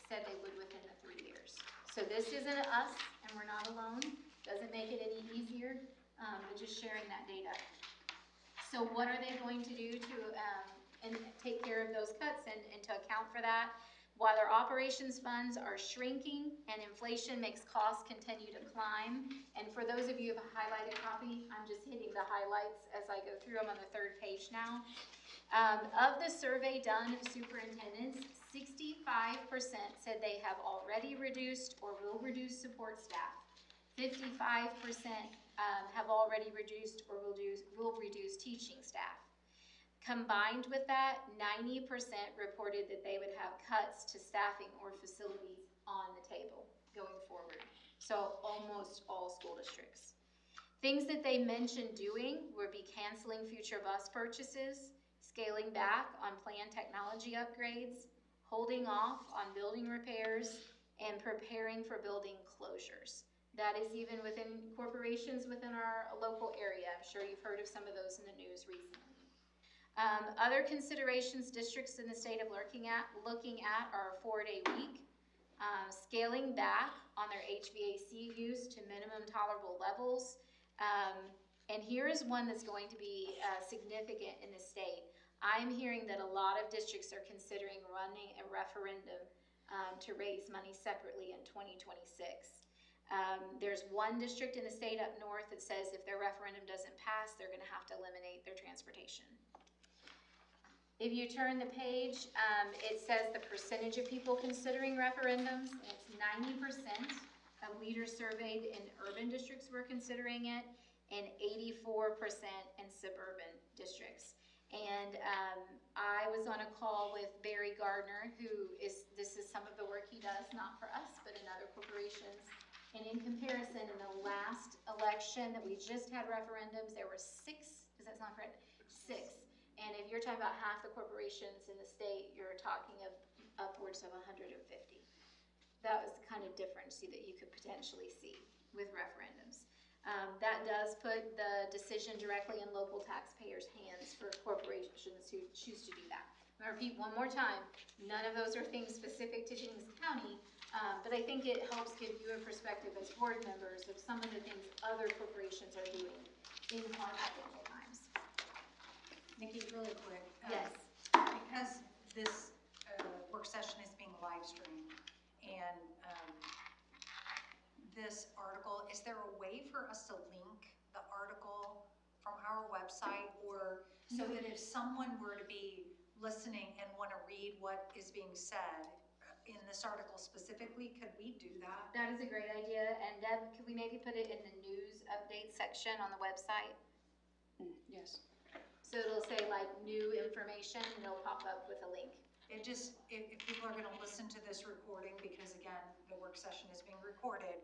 Speaker 2: said they would within the 3 years. So this isn't us, and we're not alone. Doesn't make it any easier, but just sharing that data. So what are they going to do to take care of those cuts and to account for that? While our operations funds are shrinking and inflation makes costs continue to climb, and for those of you who have a highlighted copy, I'm just hitting the highlights as I go through. I'm on the 3rd page now. Of the survey done of superintendents, 65% said they have already reduced or will reduce support staff. 55% have already reduced or will reduce teaching staff. Combined with that, 90% reported that they would have cuts to staffing or facilities on the table going forward. So almost all school districts. Things that they mentioned doing would be canceling future bus purchases, scaling back on planned technology upgrades, holding off on building repairs, and preparing for building closures. That is even within corporations within our local area. I'm sure you've heard of some of those in the news recently. Other considerations districts in the state of looking at are a 4-day week, scaling back on their HVAC use to minimum tolerable levels. And here is one that's going to be significant in the state. I'm hearing that a lot of districts are considering running a referendum to raise money separately in 2026. There's one district in the state up north that says if their referendum doesn't pass, they're going to have to eliminate their transportation. If you turn the page, it says the percentage of people considering referendums. It's 90% of leaders surveyed in urban districts were considering it, and 84% in suburban districts. And I was on a call with Barry Gardner, this is some of the work he does, not for us, but in other corporations. And in comparison, in the last election that we just had referendums, there were 6, is that not correct? 6. And if you're talking about half the corporations in the state, you're talking of upwards of 150. That was the kind of difference that you could potentially see with referendums. That does put the decision directly in local taxpayers' hands for corporations who choose to do that. I'm going to repeat one more time, none of those are things specific to Jennings County. But I think it helps give you a perspective as board members of some of the things other corporations are doing in hard financial times.
Speaker 1: Nikki, really quick.
Speaker 2: Yes.
Speaker 1: Because this work session is being live streamed and this article, is there a way for us to link the article from our website, or so that if someone were to be listening and want to read what is being said in this article specifically, could we do that?
Speaker 2: That is a great idea, and Deb, could we maybe put it in the news update section on the website?
Speaker 3: Yes.
Speaker 2: So it'll say like new information, and it'll pop up with a link.
Speaker 1: It just, if people are gonna listen to this recording, because again, the work session is being recorded,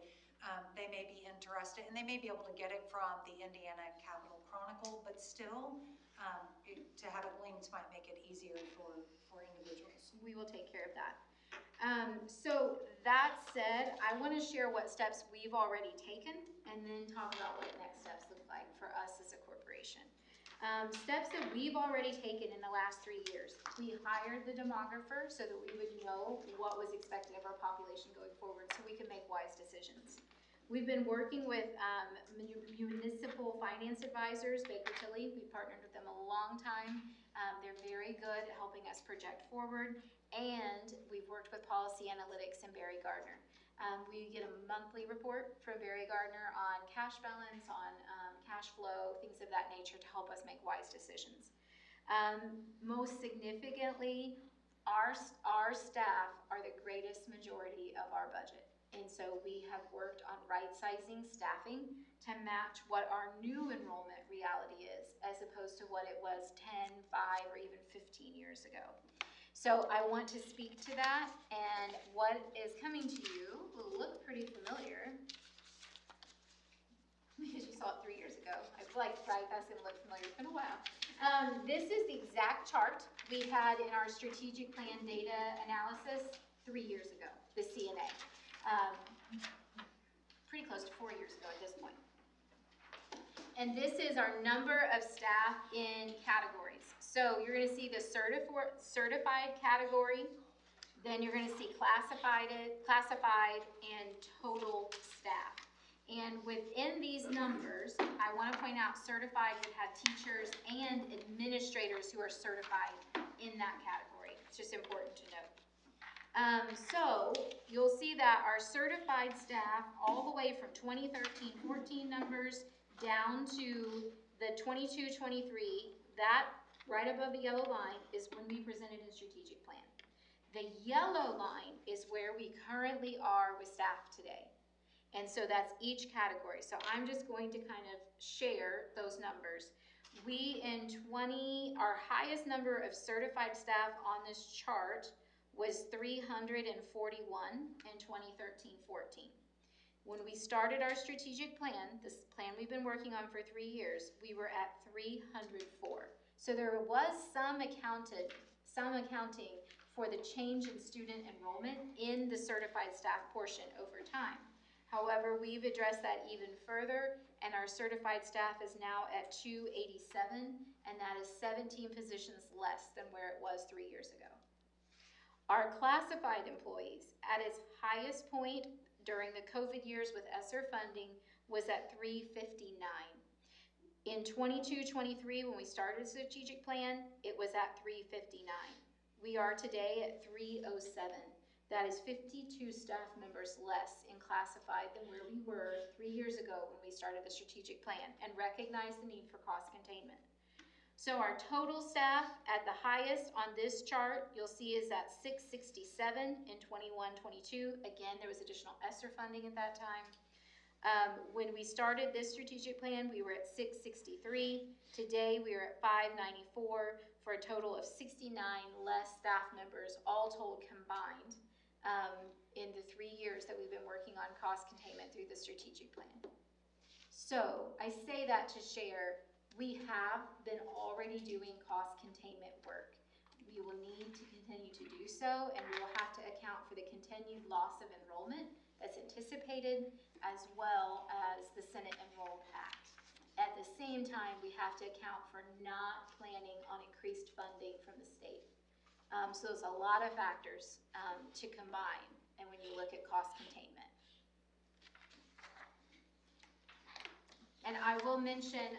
Speaker 1: they may be interested, and they may be able to get it from the Indiana Capital Chronicle, but still, to have it linked might make it easier for individuals.
Speaker 2: We will take care of that. So that said, I want to share what steps we've already taken and then talk about what next steps look like for us as a corporation. Steps that we've already taken in the last 3 years. We hired the demographer so that we would know what was expected of our population going forward so we could make wise decisions. We've been working with municipal finance advisors, Baker Tilly. We've partnered with them a long time. They're very good at helping us project forward. And we've worked with Policy Analytics and Barry Gardner. We get a monthly report from Barry Gardner on cash balance, on cash flow, things of that nature to help us make wise decisions. Most significantly, our staff are the greatest majority of our budget. And so we have worked on right-sizing staffing to match what our new enrollment reality is, as opposed to what it was 10, 5, or even 15 years ago. So I want to speak to that, and what is coming to you will look pretty familiar because you saw it 3 years ago. I feel like that's going to look familiar. It's been a while. This is the exact chart we had in our strategic plan data analysis 3 years ago, the CNA. Pretty close to 4 years ago at this point. And this is our number of staff in categories. So you're going to see the certified category, then you're going to see classified, and total staff. And within these numbers, I want to point out certified would have teachers and administrators who are certified in that category. It's just important to note. So you'll see that our certified staff, all the way from 2013-14 numbers down to the 22-23, that right above the yellow line is when we presented a strategic plan. The yellow line is where we currently are with staff today. And so that's each category. So I'm just going to kind of share those numbers. We our highest number of certified staff on this chart was 341 in 2013-14. When we started our strategic plan, this plan we've been working on for 3 years, we were at 304. So there was some accounting for the change in student enrollment in the certified staff portion over time. However, we've addressed that even further, and our certified staff is now at 287, and that is 17 positions less than where it was 3 years ago. Our classified employees, at its highest point during the COVID years with ESSER funding, was at 359. In 22-23, when we started the strategic plan, it was at 359. We are today at 307. That is 52 staff members less in classified than where we were 3 years ago when we started the strategic plan, and recognize the need for cost containment. So our total staff at the highest on this chart, you'll see, is at 667 in 21-22. Again, there was additional ESSER funding at that time. When we started this strategic plan, we were at 663. Today, we are at 594 for a total of 69 less staff members, all told combined, in the 3 years that we've been working on cost containment through the strategic plan. So I say that to share, we have been already doing cost containment work. We will need to continue to do so, and we will have to account for the continued loss of enrollment that's anticipated, as well as the Senate Enrolled Act. At the same time, we have to account for not planning on increased funding from the state. So there's a lot of factors to combine and when you look at cost containment. And I will mention,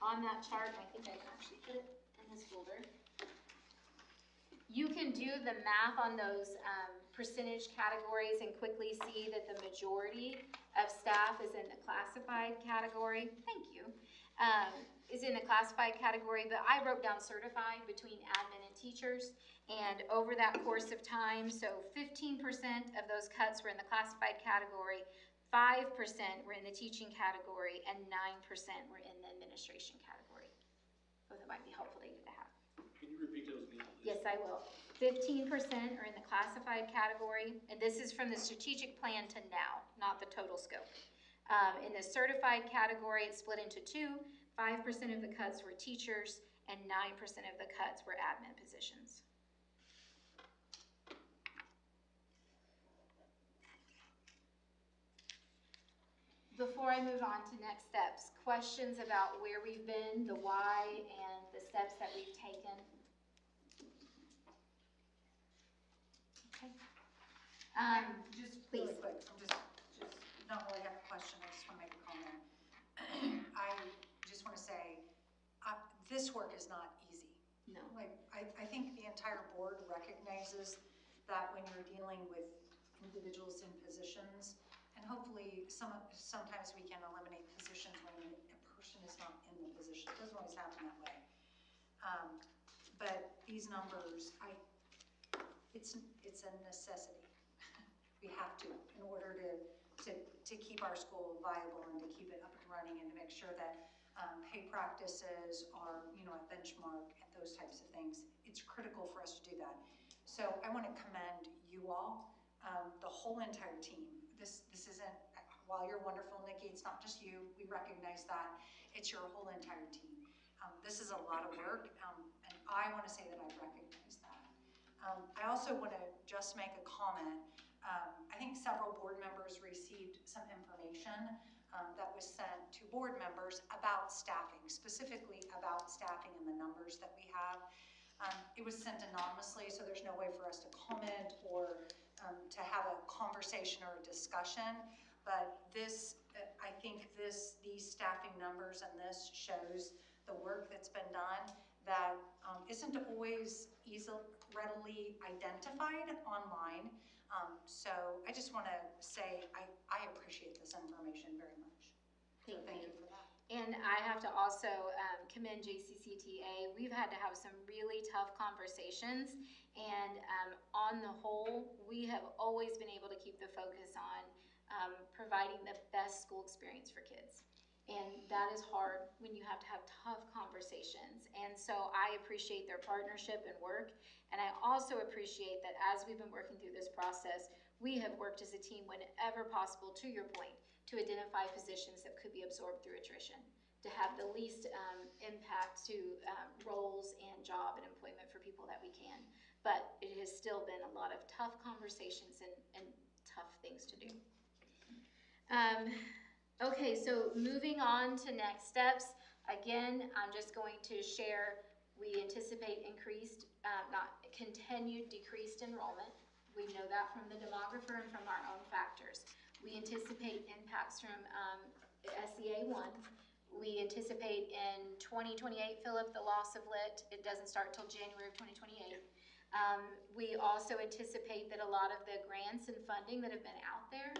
Speaker 2: on that chart, I think I can actually put it in this folder. You can do the math on those percentage categories and quickly see that the majority of staff is in the classified category. Thank you. Is in the classified category, but I wrote down certified between admin and teachers. And over that course of time, so 15% of those cuts were in the classified category, 5% were in the teaching category, and 9% were in the administration category. So that might be helpful data to have.
Speaker 5: Can you repeat those again?
Speaker 2: Yes, I will. 15% are in the classified category, and this is from the strategic plan to now, not the total scope. In the certified category, it's split into two. 5% of the cuts were teachers, and 9% of the cuts were admin positions. Before I move on to next steps, questions about where we've been, the why, and the steps that we've taken? Okay.
Speaker 1: Just
Speaker 2: please.
Speaker 1: really quick, I'm just not really have a question, I just want to make a comment. I just want to say, this work is not easy.
Speaker 2: No.
Speaker 1: Like, I think the entire board recognizes that when you're dealing with individuals in positions, and hopefully sometimes we can eliminate positions when a person is not in the position. It doesn't always happen that way. But these numbers, it's a necessity. We have to, in order to keep our school viable and to keep it up and running and to make sure that pay practices are, at benchmark and those types of things. It's critical for us to do that. So I want to commend you all, the whole entire team. This isn't, while you're wonderful, Nikki, it's not just you. We recognize that. It's your whole entire team. This is a lot of work, and I want to say that I recognize that. I also want to just make a comment. I think several board members received some information that was sent to board members about staffing, specifically about staffing and the numbers that we have. It was sent anonymously, so there's no way for us to comment or to have a conversation or a discussion. But this, I think these staffing numbers and this shows the work that's been done that isn't always readily identified online. So I just want to say I appreciate this information very much. So thank you for that.
Speaker 2: And I have to also commend JCCTA. We've had to have some really tough conversations, and on the whole, we have always been able to keep the focus on providing the best school experience for kids. And that is hard when you have to have tough conversations. And so I appreciate their partnership and work. And I also appreciate that as we've been working through this process, we have worked as a team whenever possible, to your point, to identify positions that could be absorbed through attrition, to have the least impact to roles and job and employment for people that we can. But it has still been a lot of tough conversations and tough things to do. Okay, so moving on to next steps. Again, I'm just going to share, we anticipate continued decreased enrollment. We know that from the demographer and from our own factors. We anticipate impacts from SEA 1. We anticipate in 2028, Philip, the loss of lit. It doesn't start till January of 2028. We also anticipate that a lot of the grants and funding that have been out there,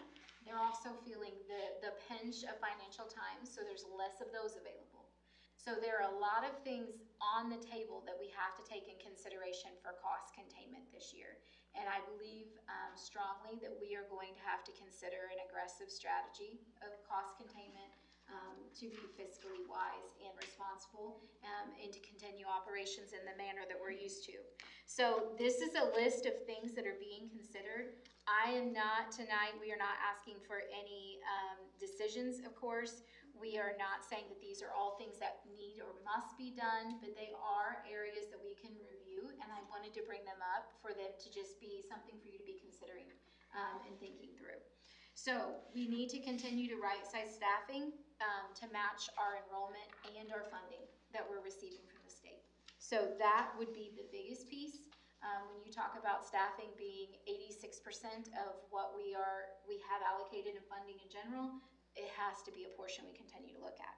Speaker 2: they're also feeling the pinch of financial times, so there's less of those available. So there are a lot of things on the table that we have to take in consideration for cost containment this year. And I believe strongly that we are going to have to consider an aggressive strategy of cost containment to be fiscally wise and responsible and to continue operations in the manner that we're used to. So this is a list of things that are being considered. I am not tonight, we are not asking for any decisions, of course. We are not saying that these are all things that need or must be done, but they are areas that we can review, and I wanted to bring them up for them to just be something for you to be considering and thinking through. So we need to continue to right-size staffing to match our enrollment and our funding that we're receiving from the state. So that would be the biggest piece. When you talk about staffing being 86% of what we have allocated in funding in general, it has to be a portion we continue to look at.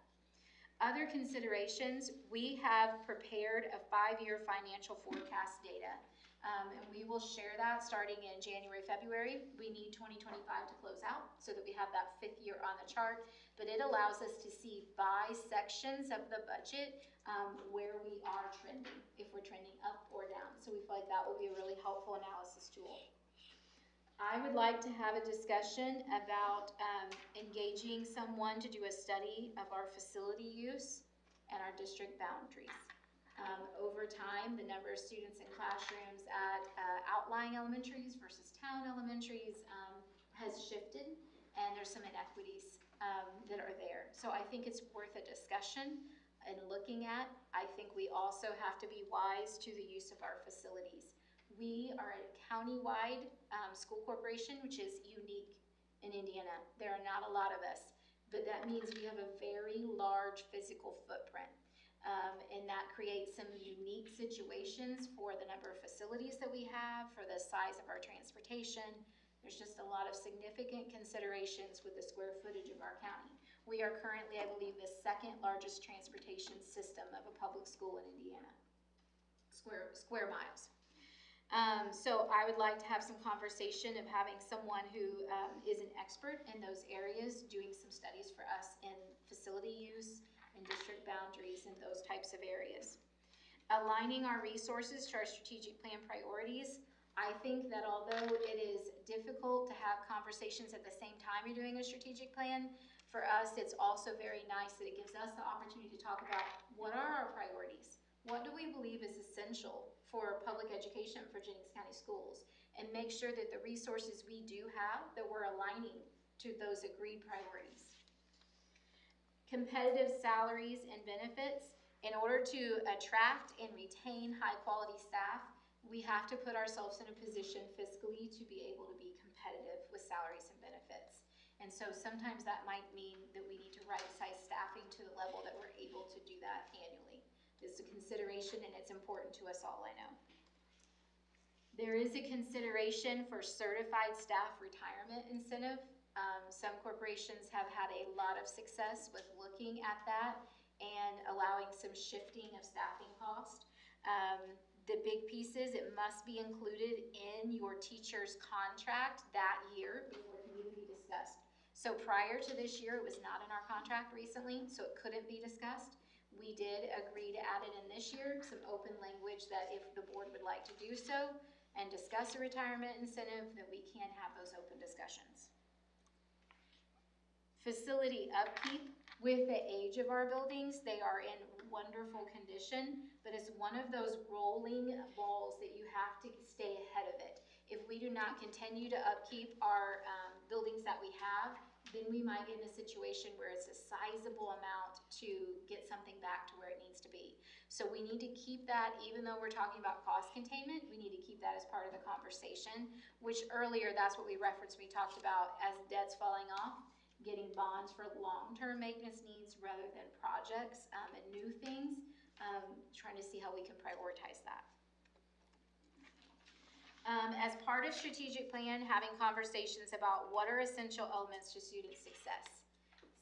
Speaker 2: Other considerations, we have prepared a 5-year financial forecast data. And we will share that starting in January, February. We need 2025 to close out so that we have that 5th year on the chart. But it allows us to see by sections of the budget where we are trending, if we're trending up or down. So we feel like that will be a really helpful analysis tool. I would like to have a discussion about engaging someone to do a study of our facility use and our district boundaries. Over time, the number of students in classrooms at outlying elementaries versus town elementaries has shifted, and there's some inequities that are there. So I think it's worth a discussion and looking at. I think we also have to be wise to the use of our facilities. We are a county-wide school corporation, which is unique in Indiana. There are not a lot of us, but that means we have a very large physical footprint. And that creates some unique situations for the number of facilities that we have, for the size of our transportation. There's just a lot of significant considerations with the square footage of our county. We are currently, I believe, the 2nd largest transportation system of a public school in Indiana, square miles. So I would like to have some conversation of having someone who is an expert in those areas, doing some studies for us in facility use and district boundaries and those types of areas. Aligning our resources to our strategic plan priorities. I think that although it is difficult to have conversations at the same time you're doing a strategic plan, for us it's also very nice that it gives us the opportunity to talk about what are our priorities? What do we believe is essential for public education for Jennings County Schools? And make sure that the resources we do have, that we're aligning to those agreed priorities. Competitive salaries and benefits. In order to attract and retain high quality staff, we have to put ourselves in a position fiscally to be able to be competitive with salaries and benefits. And so sometimes that might mean that we need to right-size staffing to the level that we're able to do that annually. It's a consideration and it's important to us all, I know. There is a consideration for certified staff retirement incentive. Some corporations have had a lot of success with looking at that and allowing some shifting of staffing cost. The big piece is it must be included in your teacher's contract that year before it can even be discussed. So prior to this year, it was not in our contract recently, so it couldn't be discussed. We did agree to add it in this year, some open language that if the board would like to do so and discuss a retirement incentive, that we can have those open discussions. Facility upkeep. With the age of our buildings, they are in wonderful condition, but it's one of those rolling balls that you have to stay ahead of it. If we do not continue to upkeep our buildings that we have, then we might get in a situation where it's a sizable amount to get something back to where it needs to be. So we need to keep that, even though we're talking about cost containment, we need to keep that as part of the conversation, which earlier, that's what we referenced, we talked about as debt's falling off, getting bonds for long-term maintenance needs rather than projects and new things, trying to see how we can prioritize that. As part of strategic plan, having conversations about what are essential elements to student success.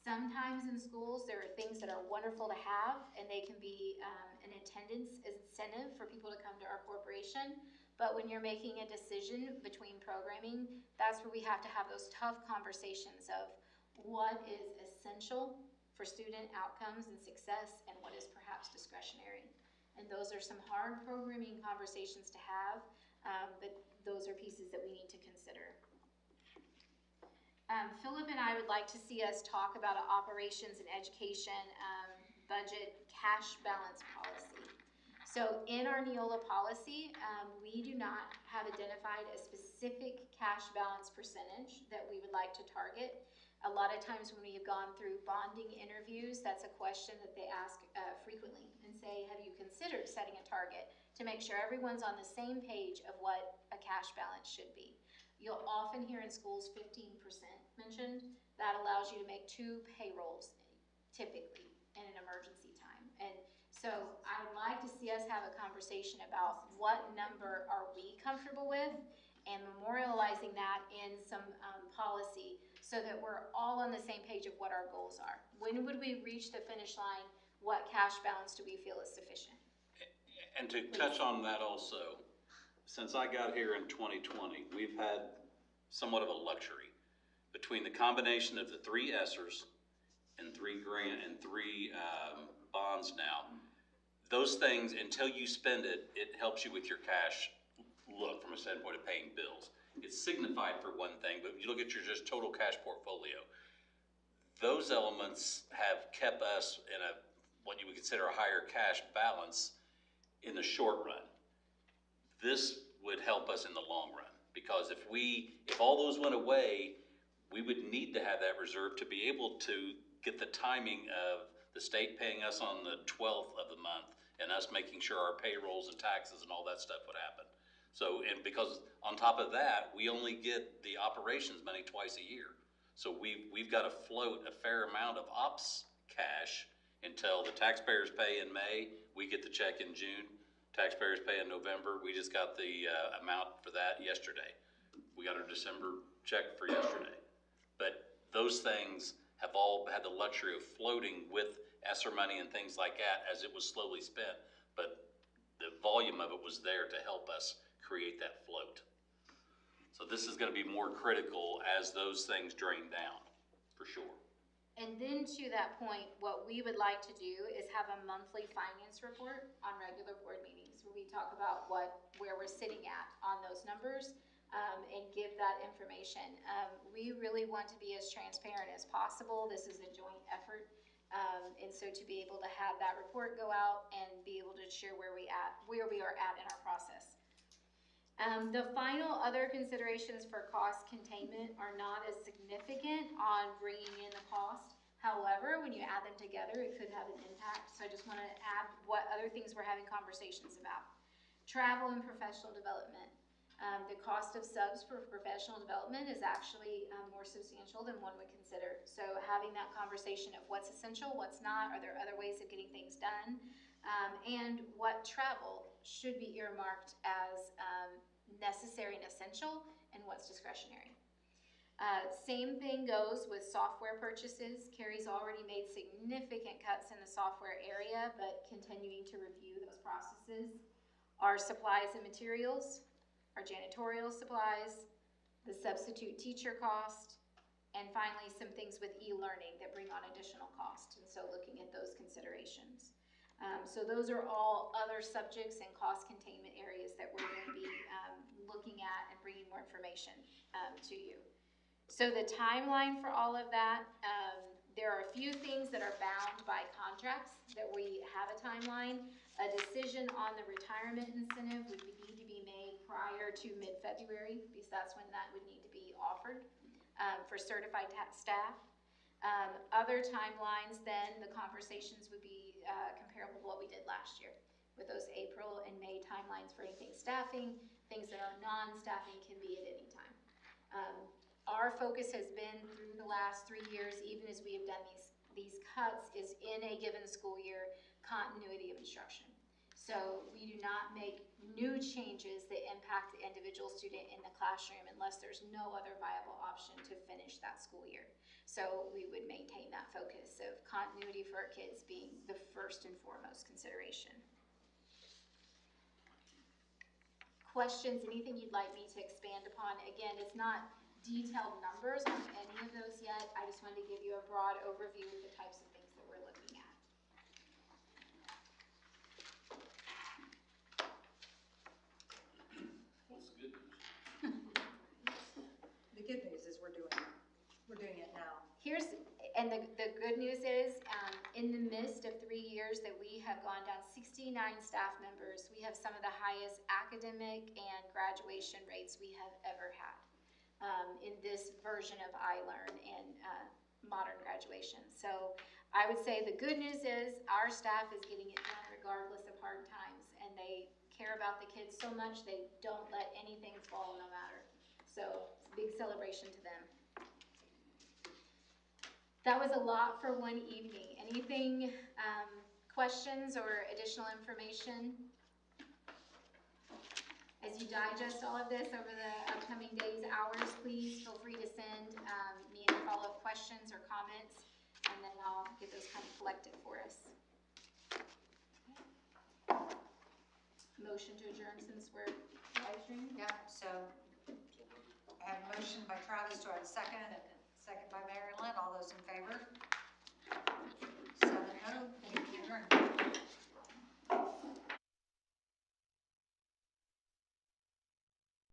Speaker 2: Sometimes in schools, there are things that are wonderful to have, and they can be an attendance incentive for people to come to our corporation. But when you're making a decision between programming, that's where we have to have those tough conversations of what is essential for student outcomes and success and what is perhaps discretionary. And those are some hard programming conversations to have, but those are pieces that we need to consider. Philip and I would like to see us talk about an operations and education budget cash balance policy. So in our Neola policy, we do not have identified a specific cash balance percentage that we would like to target. A lot of times when we have gone through bonding interviews, that's a question that they ask frequently and say, have you considered setting a target to make sure everyone's on the same page of what a cash balance should be? You'll often hear in schools 15% mentioned. That allows you to make 2 payrolls typically in an emergency time. And so I would like to see us have a conversation about what number are we comfortable with and memorializing that in some policy so that we're all on the same page of what our goals are. When would we reach the finish line? What cash balance do we feel is sufficient?
Speaker 9: And to touch on that also, since I got here in 2020, we've had somewhat of a luxury between the combination of the three ESSERs and three bonds now. Those things, until you spend it, it helps you with your cash look from a standpoint of paying bills. It's signified for one thing, but if you look at your just total cash portfolio, those elements have kept us in a what you would consider a higher cash balance in the short run. This would help us in the long run, because if all those went away, we would need to have that reserve to be able to get the timing of the state paying us on the 12th of the month and us making sure our payrolls and taxes and all that stuff would happen. So, and because on top of that, we only get the operations money twice a year. So we've got to float a fair amount of ops cash until the taxpayers pay in May, we get the check in June. Taxpayers pay in November, we just got the amount for that yesterday. We got our December check for yesterday. But those things have all had the luxury of floating with ESSER money and things like that as it was slowly spent. But the volume of it was there to help us create that float. So this is gonna be more critical as those things drain down, for sure.
Speaker 2: And then to that point, what we would like to do is have a monthly finance report on regular board meetings where we talk about where we're sitting at on those numbers and give that information. We really want to be as transparent as possible. This is a joint effort. And so to be able to have that report go out and be able to share where we are at in our process. The final other considerations for cost containment are not as significant on bringing in the cost. However, when you add them together, it could have an impact. So I just want to add what other things we're having conversations about. Travel and professional development. The cost of subs for professional development is actually more substantial than one would consider. So having that conversation of what's essential, what's not, are there other ways of getting things done, and what travel should be earmarked as necessary and essential, and what's discretionary. Same thing goes with software purchases. Carrie's already made significant cuts in the software area, but continuing to review those processes. Our supplies and materials, our janitorial supplies, the substitute teacher cost, and finally some things with e-learning that bring on additional cost, and so looking at those considerations. So those are all other subjects and cost containment areas that we're going to be looking at and bringing more information to you. So the timeline for all of that, there are a few things that are bound by contracts that we have a timeline. A decision on the retirement incentive would need to be made prior to mid-February, because that's when that would need to be offered for certified staff. Other timelines, then the conversations would be comparable to what we did last year with those April and May timelines for anything staffing. Things that are non-staffing can be at any time. Our focus has been through the last 3 years, even as we have done these cuts, is in a given school year, continuity of instruction. So we do not make new changes that impact the individual student in the classroom unless there's no other viable option to finish that school year. So we would maintain that focus of continuity for our kids being the first and foremost consideration. Questions, anything you'd like me to expand upon? Again, it's not detailed numbers on any of those yet. I just wanted to give you a broad overview of the types of things that we're looking at.
Speaker 5: What's the good news?
Speaker 1: The good news is we're doing it now.
Speaker 2: The good news is, in the midst of 3 years that we have gone down 69 staff members, we have some of the highest academic and graduation rates we have ever had in this version of iLearn and modern graduation. So I would say the good news is our staff is getting it done regardless of hard times, and they care about the kids so much they don't let anything fall no matter. So it's a big celebration to them. That was a lot for one evening. Anything, questions or additional information? As you digest all of this over the upcoming days, hours, please feel free to send me any follow-up questions or comments, and then I'll get those kind of collected for us. Motion to adjourn since we're live streaming?
Speaker 1: Yeah, so I have a motion by Travis, do I have a second?